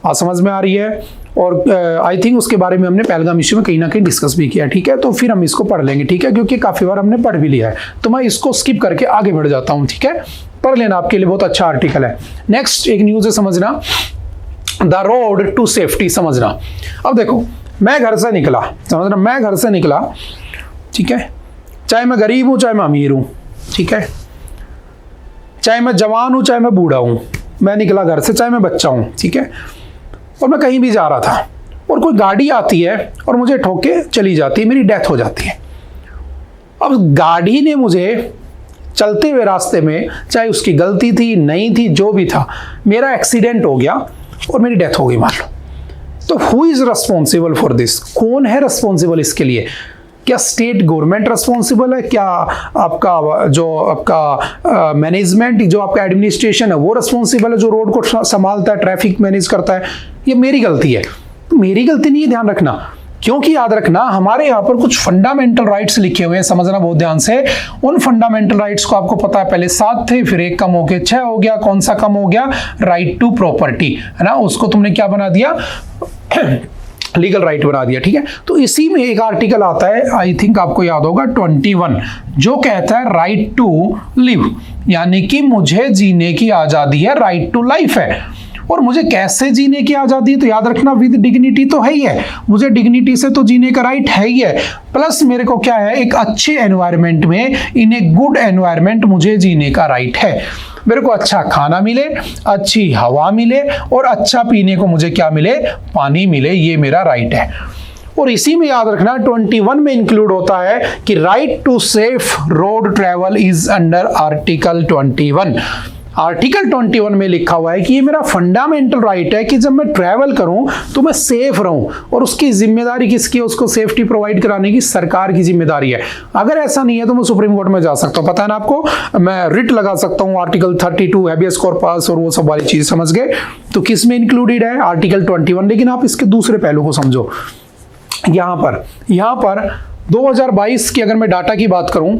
Speaker 1: समझ में आ रही है। और आई थिंक उसके बारे में हमने पहलगाम इश्यू में कहीं ना कहीं डिस्कस भी किया, ठीक है। तो फिर हम इसको पढ़ लेंगे, ठीक है, क्योंकि काफी बार हमने पढ़ भी लिया है। तो मैं इसको स्किप करके आगे बढ़ जाता हूं, ठीक है, पढ़ लेना, आपके लिए बहुत अच्छा आर्टिकल है। नेक्स्ट एक न्यूज है, समझना, द रोड टू सेफ्टी, समझना। अब देखो, मैं घर से निकला, समझना, मैं घर से निकला, ठीक है, चाहे मैं गरीब हूं चाहे मैं अमीर हूं, ठीक है, चाहे मैं जवान हूं चाहे मैं बूढ़ा हूं, मैं निकला घर से, चाहे मैं बच्चा हूं, ठीक है, और मैं कहीं भी जा रहा था और कोई गाड़ी आती है और मुझे ठोके चली जाती है, मेरी डेथ हो जाती है। अब गाड़ी ने मुझे चलते हुए रास्ते में, चाहे उसकी गलती थी नहीं थी, जो भी था, मेरा एक्सीडेंट हो गया और मेरी डेथ हो गई, मान लो, तो who is responsible for this, कौन है रिस्पॉन्सिबल इसके लिए? क्या स्टेट गवर्नमेंट रिस्पॉन्सिबल है, क्या आपका जो आपका मैनेजमेंट, जो आपका एडमिनिस्ट्रेशन है वो रिस्पॉन्सिबल है, जो रोड को संभालता है, ट्रैफिक मैनेज करता है? ये मेरी गलती है? तो मेरी गलती नहीं है, ध्यान रखना, क्योंकि याद रखना हमारे यहाँ पर कुछ फंडामेंटल राइट्स लिखे हुए हैं, समझना बहुत ध्यान से। उन फंडामेंटल राइट्स को आपको पता है पहले 7 थे, फिर 1 कम हो गया 6 हो गया। कौन सा कम हो गया? राइट टू प्रॉपर्टी, है ना, उसको तुमने क्या बना दिया? लीगल राइट बना दिया, ठीक है। तो इसी में एक आर्टिकल आता है, आई थिंक आपको याद होगा 21, जो कहता है राइट टू लिव, यानी कि मुझे जीने की आजादी है, राइट टू लाइफ है। और मुझे कैसे जीने की आजादी है? तो याद रखना विद डिग्निटी तो है ही है, मुझे डिग्निटी से तो जीने का राइट है ही है, प्लस मेरे को क्या है, एक अच्छे एनवायरनमेंट में, इन ए गुड एनवायरनमेंट मुझे जीने का राइट है। मेरे को अच्छा खाना मिले, अच्छी हवा मिले, और अच्छा पीने को मुझे क्या मिले? पानी मिले, ये मेरा राइट है। और इसी में याद रखना 21 में इंक्लूड होता है कि right to safe road travel is under article 21। Article 21 में लिखा हुआ है कि ये मेरा फंडामेंटल राइट है कि जब मैं ट्रैवल करूं तो मैं सेफ रहूं, और उसकी जिम्मेदारी किसकी है? उसको सेफ्टी प्रोवाइड कराने की सरकार की जिम्मेदारी है। अगर ऐसा नहीं है तो मैं सुप्रीम कोर्ट में जा सकता हूं, पता है ना आपको, मैं रिट लगा सकता हूं, आर्टिकल 32 हैबियस कॉर्पस और वो सब वाली चीज, समझ गए? तो किस में इंक्लूडेड है? आर्टिकल 21। लेकिन आप इसके दूसरे पहलू को समझो। यहां पर 2022 की अगर मैं डाटा की बात करूं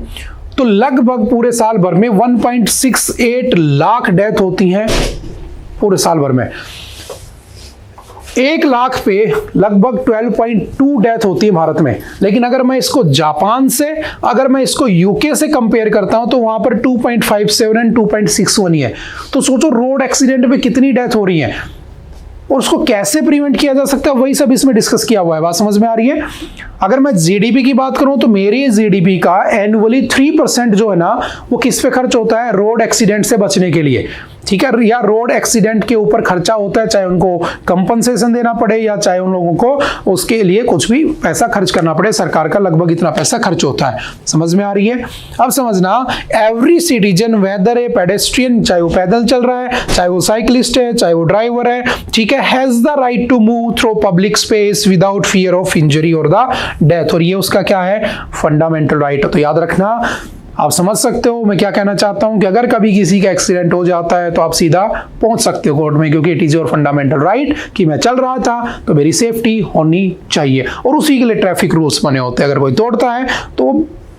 Speaker 1: तो लगभग पूरे साल भर में 1.68 लाख डेथ होती हैं पूरे साल भर में। 1 लाख पे लगभग 12.2 डेथ होती है भारत में, लेकिन अगर मैं इसको जापान से, अगर मैं इसको यूके से कंपेयर करता हूं तो वहां पर 2.57 एंड 2.61 ही है। तो सोचो रोड एक्सीडेंट में कितनी डेथ हो रही है और उसको कैसे प्रिवेंट किया जा सकता है, वही सब इसमें डिस्कस किया हुआ है। बात समझ में आ रही है? अगर मैं जीडीपी की बात करूं तो मेरे जीडीपी का एनुअली 3% जो है ना वो किस पे खर्च होता है? रोड एक्सीडेंट से बचने के लिए, ठीक है, या रोड एक्सीडेंट के ऊपर खर्चा होता है, चाहे उनको कंपनसेशन देना पड़े या चाहे उन लोगों को उसके लिए कुछ भी पैसा खर्च करना पड़े, सरकार का लगभग इतना पैसा खर्च होता है। समझ में आ रही है? अब समझना, एवरी सिटीजन वेदर ए पेडेस्ट्रियन, चाहे वो पैदल चल रहा है, चाहे वो साइकिलिस्ट है, चाहे वो ड्राइवर है, ठीक है, has the right to move through public space without fear of injury और द डेथ। और ये उसका क्या है? फंडामेंटल राइट है। तो याद रखना, आप समझ सकते हो मैं क्या कहना चाहता हूं कि अगर कभी किसी का एक्सीडेंट हो जाता है तो आप सीधा पहुंच सकते हो कोर्ट में, क्योंकि it is your fundamental right कि मैं चल रहा था तो मेरी सेफ्टी होनी चाहिए, और उसी के लिए ट्रैफिक रूल्स बने होते हैं। अगर कोई तोड़ता है तो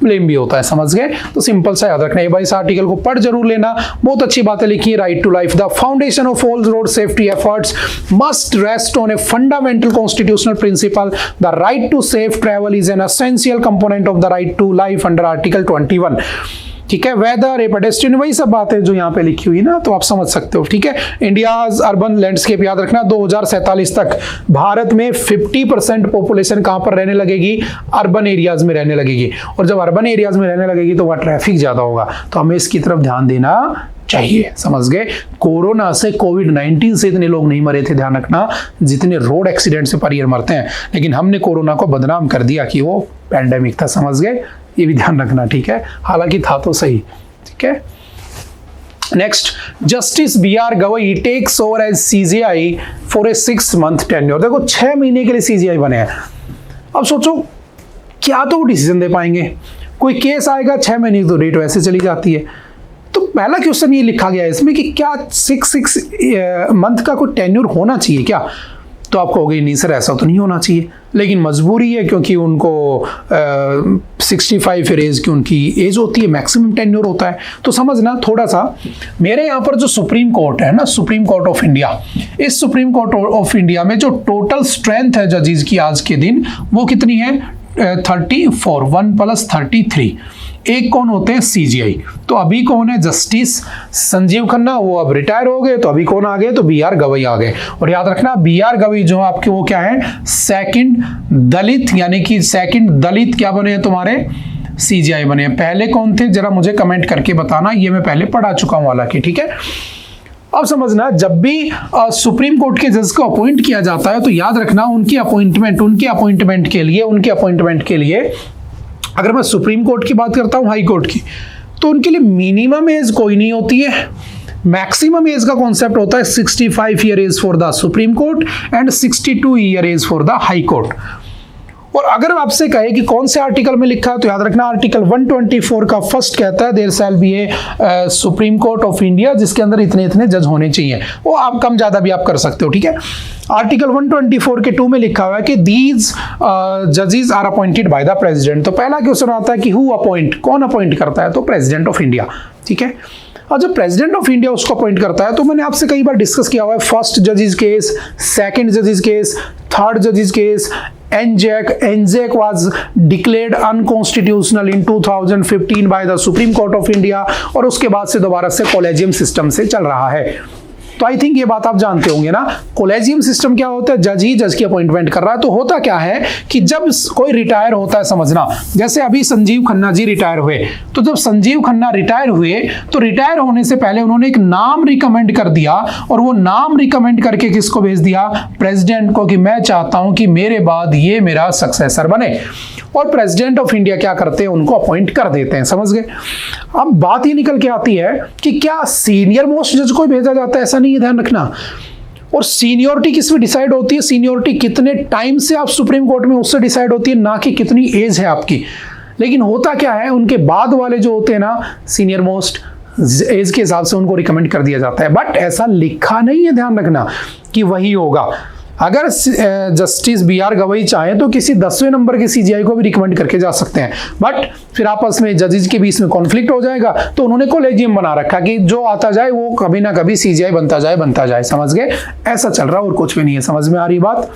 Speaker 1: ब्लेम भी होता है। समझ गए? तो सिंपल सा याद रखना। ये भाई इस आर्टिकल को पढ़ जरूर लेना, बहुत अच्छी बातें लिखी है। Right to life, the foundation of all road safety efforts must rest on a fundamental constitutional principle, the right to safe travel is an essential component of the right to life under article 21। ठीक है, weather ए pedestrian, वही सब बातें जो यहाँ पे लिखी हुई ना, तो आप समझ सकते हो। ठीक है, इंडियाज अर्बन लैंडस्केप याद रखना, 2047 तक भारत में 50% पॉपुलेशन कहाँ पर रहने लगेगी? अर्बन एरियाज में रहने लगेगी, और जब अर्बन एरियाज में रहने लगेगी तो वहाँ ट्रैफिक ज्यादा होगा, तो हमें इसकी तरफ ध्यान देना चाहिए। समझ गए? कोरोना से, कोविड-19 से इतने लोग नहीं मरे थे, ध्यान रखना, जितने रोड एक्सीडेंट से पर ईयर मरते हैं, लेकिन हमने कोरोना को बदनाम कर दिया कि वो पैंडेमिक था। समझ गए? ये भी ध्यान रखना, ठीक है, हालांकि था तो सही। ठीक है, next, justice BR Gavai takes over as CJI for a 6 month tenure. देखो 6 महीने के लिए CJI बने हैं। अब सोचो क्या तो वो डिसीजन दे पाएंगे? कोई केस आएगा 6 महीने की तो डेट वैसे चली जाती है। तो पहला क्वेश्चन ये लिखा गया है इसमें कि क्या 6 मंथ का कोई टेन्योर होना चाहिए क्या? तो आप कहोगे नहीं सर ऐसा तो नहीं होना चाहिए, लेकिन मजबूरी है क्योंकि उनको 65 ईयर एज की उनकी एज होती है, मैक्सिमम टेन्योर होता है। तो समझना थोड़ा सा, मेरे यहाँ पर जो सुप्रीम कोर्ट है ना, सुप्रीम कोर्ट ऑफ इंडिया, इस सुप्रीम कोर्ट ऑफ इंडिया में जो टोटल स्ट्रेंथ है जजेस की आज के दिन, वो कितनी है? 34, 1 + 33। एक कौन होते हैं? CJI। तो अभी कौन है? जस्टिस संजीव खन्ना, वो अब रिटायर हो गए, तो अभी कौन आ गए? तो BR गवई आ गए। और याद रखना BR गवई जो आपके वो क्या है? सेकंड दलित, यानी कि सेकंड दलित क्या बने हैं तुम्हारे? CJI बने हैं। पहले कौन थे जरा मुझे कमेंट करके बताना, ये मैं पहले पढ़ा चुका हूं हालांकि। ठीक है, अब समझना, जब भी सुप्रीम कोर्ट के जज को अपॉइंट किया जाता है तो याद रखना उनकी अपॉइंटमेंट के लिए अगर मैं सुप्रीम कोर्ट की बात करता हूं, हाई कोर्ट की, तो उनके लिए मिनिमम एज कोई नहीं होती है, मैक्सिमम एज का कॉन्सेप्ट होता है 65 year age for the supreme court and 62 year age for the high court. और अगर आपसे कहे कि कौन से आर्टिकल में लिखा है, तो याद रखना आर्टिकल 124 का फर्स्ट कहता है there shall be a supreme court of India, जिसके अंदर इतने इतने जज होने चाहिए। वो आप कम ज्यादा भी आप कर सकते हो। ठीक है, आर्टिकल 124 के 2 में लिखा हुआ है कि दीज जजेस are appointed by the president. तो पहला क्वेश्चन आता है कि हु अपॉइंट, कौन अपॉइंट करता है? तो प्रेसिडेंट ऑफ इंडिया। ठीक है, और जब प्रेसिडेंट ऑफ इंडिया उसको अपॉइंट करता है, तो मैंने आपसे कई बार डिस्कस किया हुआ है, फर्स्ट जजेस केस, सेकंड जजेस केस, थर्ड जजेस case. NJAC was declared unconstitutional in 2015 by the Supreme Court of India, और उसके बाद से दोबारा से कॉलेजियम सिस्टम से चल रहा है। तो आई थिंक ये बात आप जानते होंगे ना, कॉलेजियम सिस्टम क्या होता है? जज ही जज की अपॉइंटमेंट कर रहा है। तो होता क्या है कि जब कोई रिटायर होता है, समझना, जैसे अभी संजीव खन्ना जी रिटायर हुए, तो जब संजीव खन्ना रिटायर हुए तो रिटायर होने से पहले उन्होंने एक नाम रिकमेंड कर दिया, और वो नाम रिकमेंड करके किसको भेज दिया? प्रेसिडेंट को, कि मैं चाहता हूं कि मेरे बाद ये मेरा सक्सेसर बने। और प्रेसिडेंट ऑफ इंडिया क्या करते हैं? उनको अपॉइंट कर देते हैं। समझ गए? अब बात ये निकल के आती है कि क्या सीनियर मोस्ट जज को भेजा जाता है? ऐसा नहीं है, ध्यान रखना। और सीनियोरिटी किस में डिसाइड होती है? सीनियोरिटी कितने टाइम से आप सुप्रीम कोर्ट में, उससे डिसाइड होती है, ना कि कितनी एज है आपकी। लेकिन होता क्या है, उनके बाद वाले जो होते हैं ना, सीनियर मोस्ट एज के हिसाब से उनको रिकमेंड कर दिया जाता है। बट ऐसा लिखा नहीं है, ध्यान रखना, कि वही होगा। अगर जस्टिस बी आर गवई चाहें तो किसी 10वें नंबर के सीजीआई को भी रिकमेंड करके जा सकते हैं, बट फिर आपस में जजेस के बीच में कॉन्फ्लिक्ट हो जाएगा, तो उन्होंने कॉलेजियम बना रखा कि जो आता जाए वो कभी ना कभी सीजीआई बनता जाए। समझ गए? ऐसा चल रहा और कुछ भी नहीं है। समझ में आ रही बात?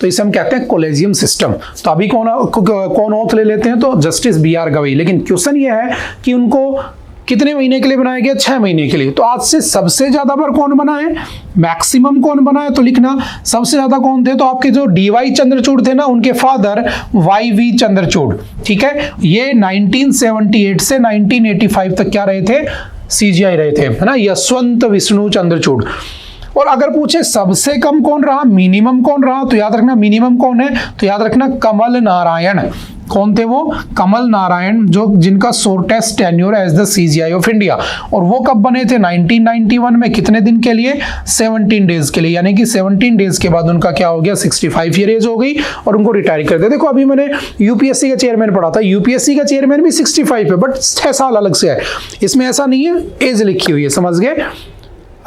Speaker 1: तो इसे हम कहते हैं कॉलेजियम सिस्टम। तो अभी कौन ओथ ले लेते हैं? तो जस्टिस बी आर गवई। लेकिन क्वेश्चन ये है कि उनको कितने महीने के लिए बनाया गया? 6 महीने के लिए। तो आज से सबसे ज्यादा बार कौन बना है, मैक्सिमम कौन बना है? तो लिखना सबसे ज्यादा कौन थे? तो आपके जो डीवाई चंद्रचूड़ थे ना, उनके फादर वाई वी चंद्रचूड़। ठीक है, ये 1978 से 1985 तक क्या रहे थे? सीजीआई रहे थे, है ना, यशवंत विष्णु चंद्रचूड़। और अगर पूछे सबसे कम कौन रहा, मिनिमम कौन रहा, तो याद रखना मिनिमम कौन है? तो याद रखना कमल नारायण। कौन थे वो? कमल नारायण, जो जिनका shortest tenure as the CJI of India. और वो कब बने थे? 1991 में। कितने दिन के लिए? 17 डेज के लिए। यानी कि 17 डेज के बाद उनका क्या हो गया? 65 ईयर एज हो गई और उनको रिटायर कर दिया। देखो अभी मैंने यूपीएससी का चेयरमैन पढ़ा था, यूपीएससी का चेयरमैन भी 65 है, बट 6 साल अलग से है। इसमें ऐसा नहीं है, एज लिखी हुई है। समझ गए?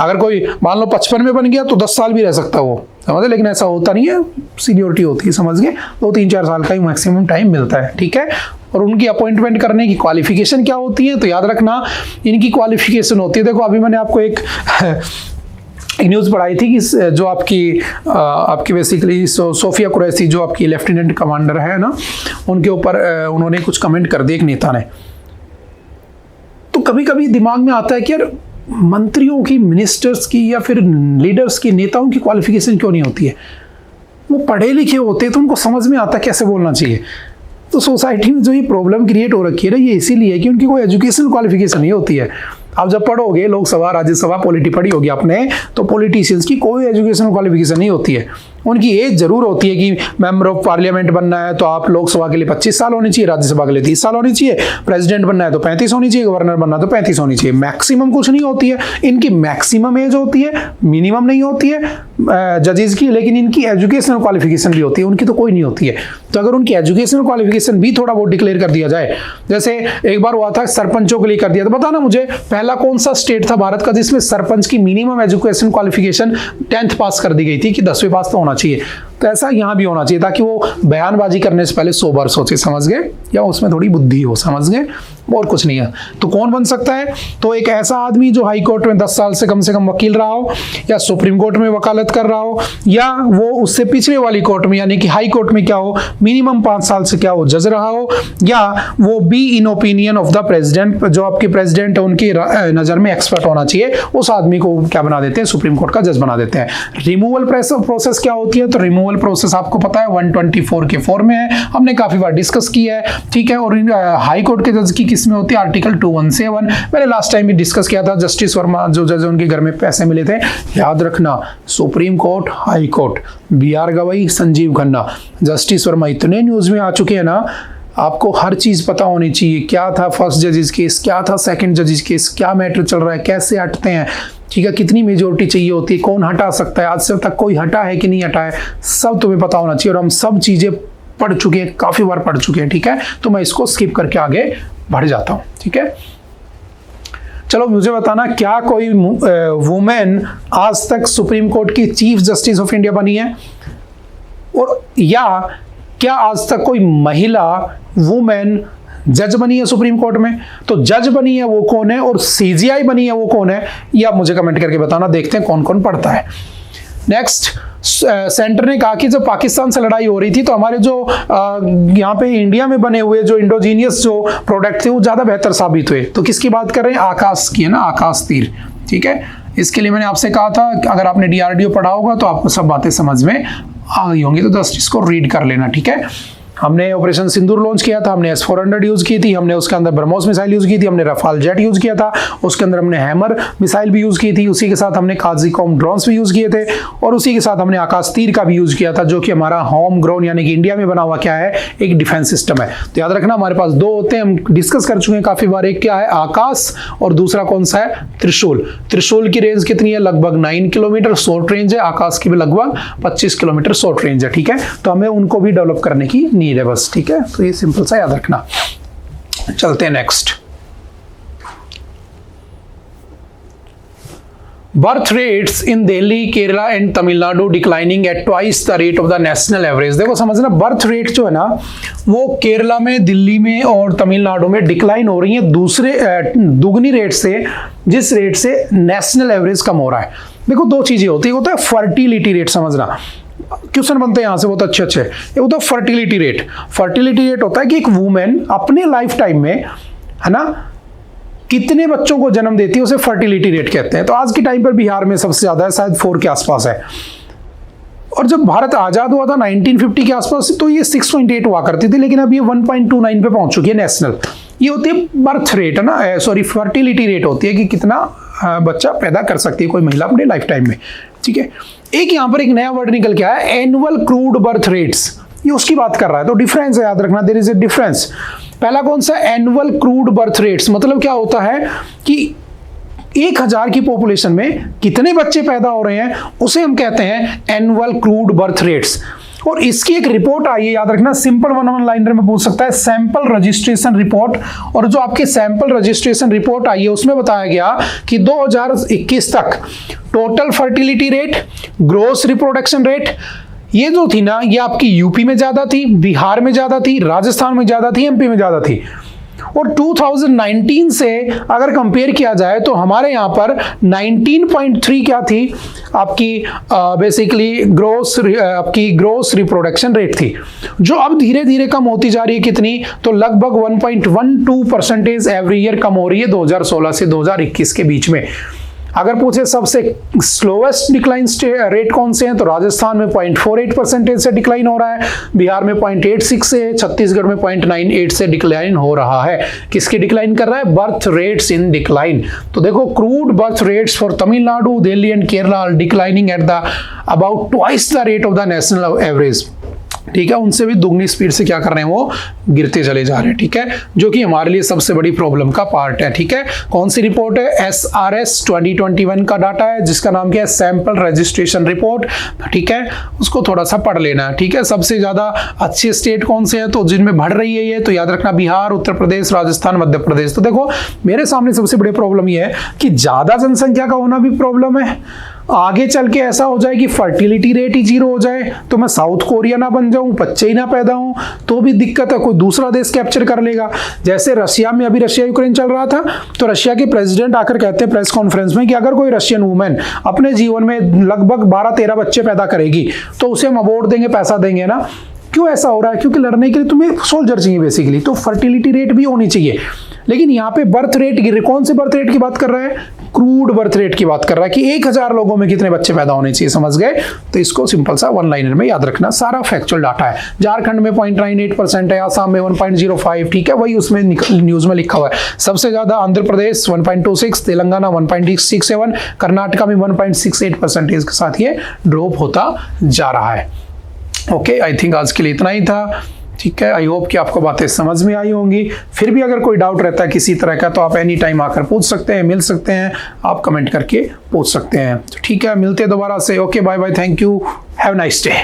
Speaker 1: अगर कोई मान लो 55 में बन गया तो 10 साल भी रह सकता वो, समझे? लेकिन ऐसा होता नहीं है, सीनियोरिटी होती है। समझ गए? 2-3-4 साल का ही मैक्सिमम टाइम मिलता है। ठीक है, और उनकी अपॉइंटमेंट करने की क्वालिफिकेशन क्या होती है? तो याद रखना इनकी क्वालिफिकेशन होती है, देखो अभी मैंने आपको एक न्यूज़ पढ़ाई थी कि जो आपकी बेसिकली सोफिया कुरैशी, जो आपकी लेफ्टिनेंट कमांडर है ना, उनके ऊपर उन्होंने कुछ कमेंट कर दिए एक नेता ने। तो कभी कभी दिमाग में आता है कि यार मंत्रियों की, मिनिस्टर्स की या फिर लीडर्स की, नेताओं की क्वालिफिकेशन क्यों नहीं होती है? वो पढ़े लिखे होते हैं तो उनको समझ में आता कैसे बोलना चाहिए। तो सोसाइटी में जो ये प्रॉब्लम क्रिएट हो रखी है ना, ये इसीलिए कि उनकी कोई एजुकेशन क्वालिफिकेशन नहीं होती है। आप जब पढ़ोगे लोकसभा, राज्यसभा, पॉलिटी पढ़ी होगी आपने, तो पॉलिटिशियंस की कोई एजुकेशन क्वालिफिकेशन नहीं होती है। उनकी एज जरूर होती है कि मेंबर ऑफ पार्लियामेंट बनना है तो आप लोकसभा के लिए 25 साल होनी चाहिए, राज्यसभा के लिए 30 साल होनी चाहिए, प्रेसिडेंट बनना है तो 35 होनी चाहिए, गवर्नर बनना है तो 35 होनी चाहिए। मैक्सिमम कुछ नहीं होती है, इनकी मैक्सिमम एज होती है, मिनिमम नहीं होती है जजेस की। लेकिन इनकी एजुकेशनल क्वालिफिकेशन भी होती है, उनकी तो कोई नहीं होती है। तो अगर उनकी एजुकेशनल क्वालिफिकेशन भी थोड़ा बहुत डिक्लेयर कर दिया जाए, जैसे एक बार हुआ था सरपंचों के लिए कर दिया, तो बताना मुझे पहला कौन सा स्टेट था भारत का जिसमें सरपंच की मिनिमम एजुकेशन क्वालिफिकेशन 10th पास कर दी गई थी कि 10वीं पास तो होना चाहिए। तो ऐसा यहाँ भी होना चाहिए ताकि वो बयानबाजी करने से पहले 100 बार सोचे। समझ गए? या उसमें थोड़ी बुद्धि हो। समझ गए? और कुछ नहीं है। तो कौन बन सकता है? तो एक ऐसा आदमी जो हाई कोर्ट में 10 साल से कम वकील रहा हो, या सुप्रीम कोर्ट में वकालत कर रहा हो, या वो उससे पिछले वाली कोर्ट में यानी कि हाई कोर्ट में क्या हो, मिनिमम 5 साल से क्या हो, जज रहा हो, या वो be in opinion of the president, जो आपके प्रेसिडेंट है उनकी नजर में एक्सपर्ट होना चाहिए। उस आदमी को क्या बना देते हैं? सुप्रीम कोर्ट का जज बना देते हैं। रिमूवल प्रोसेस क्या होती है? तो रिमूवल प्रोसेस आपको पता है 124 के 4 में है, हमने काफी बार डिस्कस किया है। ठीक है, और हाई कोर्ट के जज की किसमें होती है? आर्टिकल 217। मैंने लास्ट टाइम भी डिस्कस किया था। जस्टिस वर्मा जो जज उनके घर में पैसे मिले थे। याद रखना, supreme court, high court, B R Gavai, Sanjiv Khanna, justice Verma इतने न्यूज में आ चुके हैं ना, आपको हर चीज पता होनी चाहिए। क्या था फर्स्ट जजेस केस, क्या था सेकंड जजेस केस, क्या मैटर चल रहा है, कैसे हटते हैं, ठीक है, कितनी मेजोरिटी चाहिए होती है, कौन हटा सकता है, आज से तक कोई हटा है कि नहीं हटा है, सब तुम्हें पता होना चाहिए। और हम सब चीजें पढ़ चुके हैं, काफी बार पढ़ चुके हैं। ठीक है, तो मैं इसको स्किप करके आगे बढ़ जाता हूं। ठीक है, चलो मुझे बताना, क्या कोई वुमेन आज तक सुप्रीम कोर्ट की चीफ जस्टिस ऑफ इंडिया बनी है? और या क्या आज तक कोई महिला वुमेन जज बनी है सुप्रीम कोर्ट में? तो जज बनी है वो कौन है, और सीजीआई बनी है वो कौन है, ये आप मुझे कमेंट करके बताना। देखते हैं कौन कौन पढ़ता है। नेक्स्ट, सेंटर ने कहा कि जब पाकिस्तान से लड़ाई हो रही थी तो हमारे जो यहाँ पे इंडिया में बने हुए जो इंडोजीनियस जो प्रोडक्ट थे वो ज्यादा बेहतर साबित हुए। तो किसकी बात कर रहे हैं? आकाश की, है ना, आकाश तीर। ठीक है, इसके लिए मैंने आपसे कहा था अगर आपने डीआरडीओ पढ़ा होगा तो आपको सब बातें समझ में आ गई होंगी, तो जस्ट इसको रीड कर लेना। ठीक है, हमने ऑपरेशन सिंदूर लॉन्च किया था, हमने S-400 यूज की थी, हमने उसके अंदर ब्रह्मोस मिसाइल यूज की थी, हमने रफाल जेट यूज किया था, उसके अंदर हमने हैमर मिसाइल भी यूज की थी, उसी के साथ हमने काजीकॉम ड्रोन्स भी यूज किए थे, और उसी के साथ हमने आकाश तीर का भी यूज किया था, जो कि हमारा होम ग्रोन यानी कि इंडिया में बना हुआ क्या है, एक डिफेंस सिस्टम है। तो याद रखना हमारे पास 2 होते हैं, हम डिस्कस कर चुके हैं काफी बार। एक क्या है? आकाश, और दूसरा कौन सा है? त्रिशूल। त्रिशूल की रेंज कितनी है? लगभग 9 किलोमीटर शॉर्ट रेंज है। आकाश की भी लगभग 25 किलोमीटर शॉर्ट रेंज है। ठीक है, तो हमें उनको भी डेवलप करने की नीड है बस। ठीक है, तो ये सिंपल सा याद रखना। चलते हैं next. Birth rates in Delhi, Kerala and Tamil Nadu declining at twice the rate of the national average. देखो समझना, बर्थ रेट जो है ना वो केरला में, दिल्ली में और तमिलनाडु में डिक्लाइन हो रही है दूसरे दुगनी रेट से, जिस रेट से नेशनल एवरेज कम हो रहा है। देखो दो चीजें होती है, होता है फर्टिलिटी रेट, समझना क्वेश्चन बनते हैं यहां से बहुत अच्छे। ये होता है फर्टिलिटी रेट। फर्टिलिटी रेट होता है कि एक वुमेन अपने लाइफ टाइम में, है ना, कितने बच्चों को जन्म देती है, उसे फर्टिलिटी रेट कहते हैं। तो आज के टाइम पर बिहार में सबसे ज्यादा है, शायद 4 के आसपास है। और जब भारत आजाद हुआ था 1950 के आसपास, तो ये 6.8 हुआ करती थी, लेकिन अब ये 1.29 पे पहुंच चुकी है नेशनल। ये होती है बर्थ रेट, है ना, सॉरी फर्टिलिटी रेट होती है कि कितना बच्चा पैदा कर सकती है कोई महिला अपने लाइफ टाइम में। ठीक है, एक यहां पर एक नया वर्ड निकल के आया, एनुअल क्रूड बर्थ रेट्स, ये उसकी बात कर रहा है। तो डिफरेंस है, याद रखना, देयर इज ए डिफरेंस। पहला कौन सा, एनुअल क्रूड बर्थ रेट्स, मतलब क्या होता है कि 1000 की पॉपुलेशन में कितने बच्चे पैदा हो रहे हैं, उसे हम कहते हैं एनुअल क्रूड बर्थ रेट्स। और इसकी एक रिपोर्ट आई है, याद रखना, सिंपल वन लाइनर में पूछ सकता है, सैंपल रजिस्ट्रेशन रिपोर्ट। और जो आपके सैंपल रजिस्ट्रेशन रिपोर्ट आई है उसमें बताया गया कि 2021 तक total fertility rate, gross reproduction rate, ये जो थी ना, ये आपकी यूपी में ज्यादा थी, बिहार में ज्यादा थी, राजस्थान में ज्यादा थी, एमपी में ज्यादा थी। और 2019 से अगर कंपेयर किया जाए तो हमारे यहाँ पर 19.3 क्या थी आपकी, बेसिकली आपकी ग्रोस रिप्रोडक्शन रेट थी, जो अब धीरे धीरे कम होती जा रही है। कितनी, तो लगभग 1.12% एवरी ईयर कम हो रही है 2016 से 2021 के बीच में। अगर पूछे सबसे स्लोएस्ट डिक्लाइन रेट कौन से हैं, तो राजस्थान में 0.48% से डिक्लाइन हो रहा है, बिहार में 0.86 से, छत्तीसगढ़ में 0.98 से डिक्लाइन हो रहा है। किसकी डिक्लाइन कर रहा है, बर्थ रेट्स इन डिक्लाइन। तो देखो, crude birth rates for Tamil Nadu, Delhi and Kerala are declining at the about twice the rate of the national average. ठीक है, उनसे भी दुगनी स्पीड से क्या कर रहे हैं, वो गिरते चले जा रहे हैं। ठीक है, जो कि हमारे लिए सबसे बड़ी प्रॉब्लम का पार्ट है। ठीक है, कौन सी रिपोर्ट है, SRS 2021 का डाटा है, जिसका नाम क्या है, सैंपल रजिस्ट्रेशन रिपोर्ट। ठीक है, उसको थोड़ा सा पढ़ लेना है। ठीक है, सबसे ज्यादा अच्छे स्टेट कौन से हैं, तो जिनमें बढ़ रही है ये, तो याद रखना बिहार, उत्तर प्रदेश, राजस्थान, मध्य प्रदेश। तो देखो मेरे सामने सबसे बड़ी प्रॉब्लम ये है कि ज्यादा जनसंख्या का होना भी प्रॉब्लम है, आगे चल के ऐसा हो जाए कि फर्टिलिटी रेट ही 0 हो जाए, तो मैं साउथ कोरिया ना बन जाऊं, बच्चे ही ना पैदा हों, तो भी दिक्कत है, कोई दूसरा देश कैप्चर कर लेगा। जैसे रशिया में, अभी रशिया यूक्रेन चल रहा था, तो रशिया के प्रेसिडेंट आकर कहते हैं प्रेस कॉन्फ्रेंस में कि अगर कोई रशियन वुमेन अपने जीवन में लगभग 12-13 बच्चे पैदा करेगी तो उसे हम अवार्ड देंगे, पैसा देंगे ना। क्यों ऐसा हो रहा है, क्योंकि लड़ने के लिए तुम्हें सोल्जर चाहिए बेसिकली, तो फर्टिलिटी रेट भी होनी चाहिए। लेकिन यहाँ पे बर्थ रेट, कौन से बर्थ रेट की बात कर रहा है, क्रूड बर्थ रेट की बात कर रहा है कि 1000 लोगों में कितने बच्चे पैदा होने चाहिए। समझ गए, तो इसको सिंपल सा वन लाइनर में याद रखना, सारा फैक्चुअल डाटा है। झारखंड में 0.98% है, आसाम में 1.05, ठीक है, वही उसमें न्यूज में लिखा हुआ है। सबसे ज्यादा आंध्र प्रदेश 1.26, तेलंगाना 1.67, कर्नाटका में 1.68% के साथ ये ड्रॉप होता जा रहा है। ओके, आई थिंक आज के लिए इतना ही था। ठीक है, आई होप कि आपको बातें समझ में आई होंगी। फिर भी अगर कोई डाउट रहता है किसी तरह का, तो आप एनी टाइम आकर पूछ सकते हैं, मिल सकते हैं, आप कमेंट करके पूछ सकते हैं। तो ठीक है, मिलते हैं दोबारा से। Okay, bye bye, thank you, have nice day.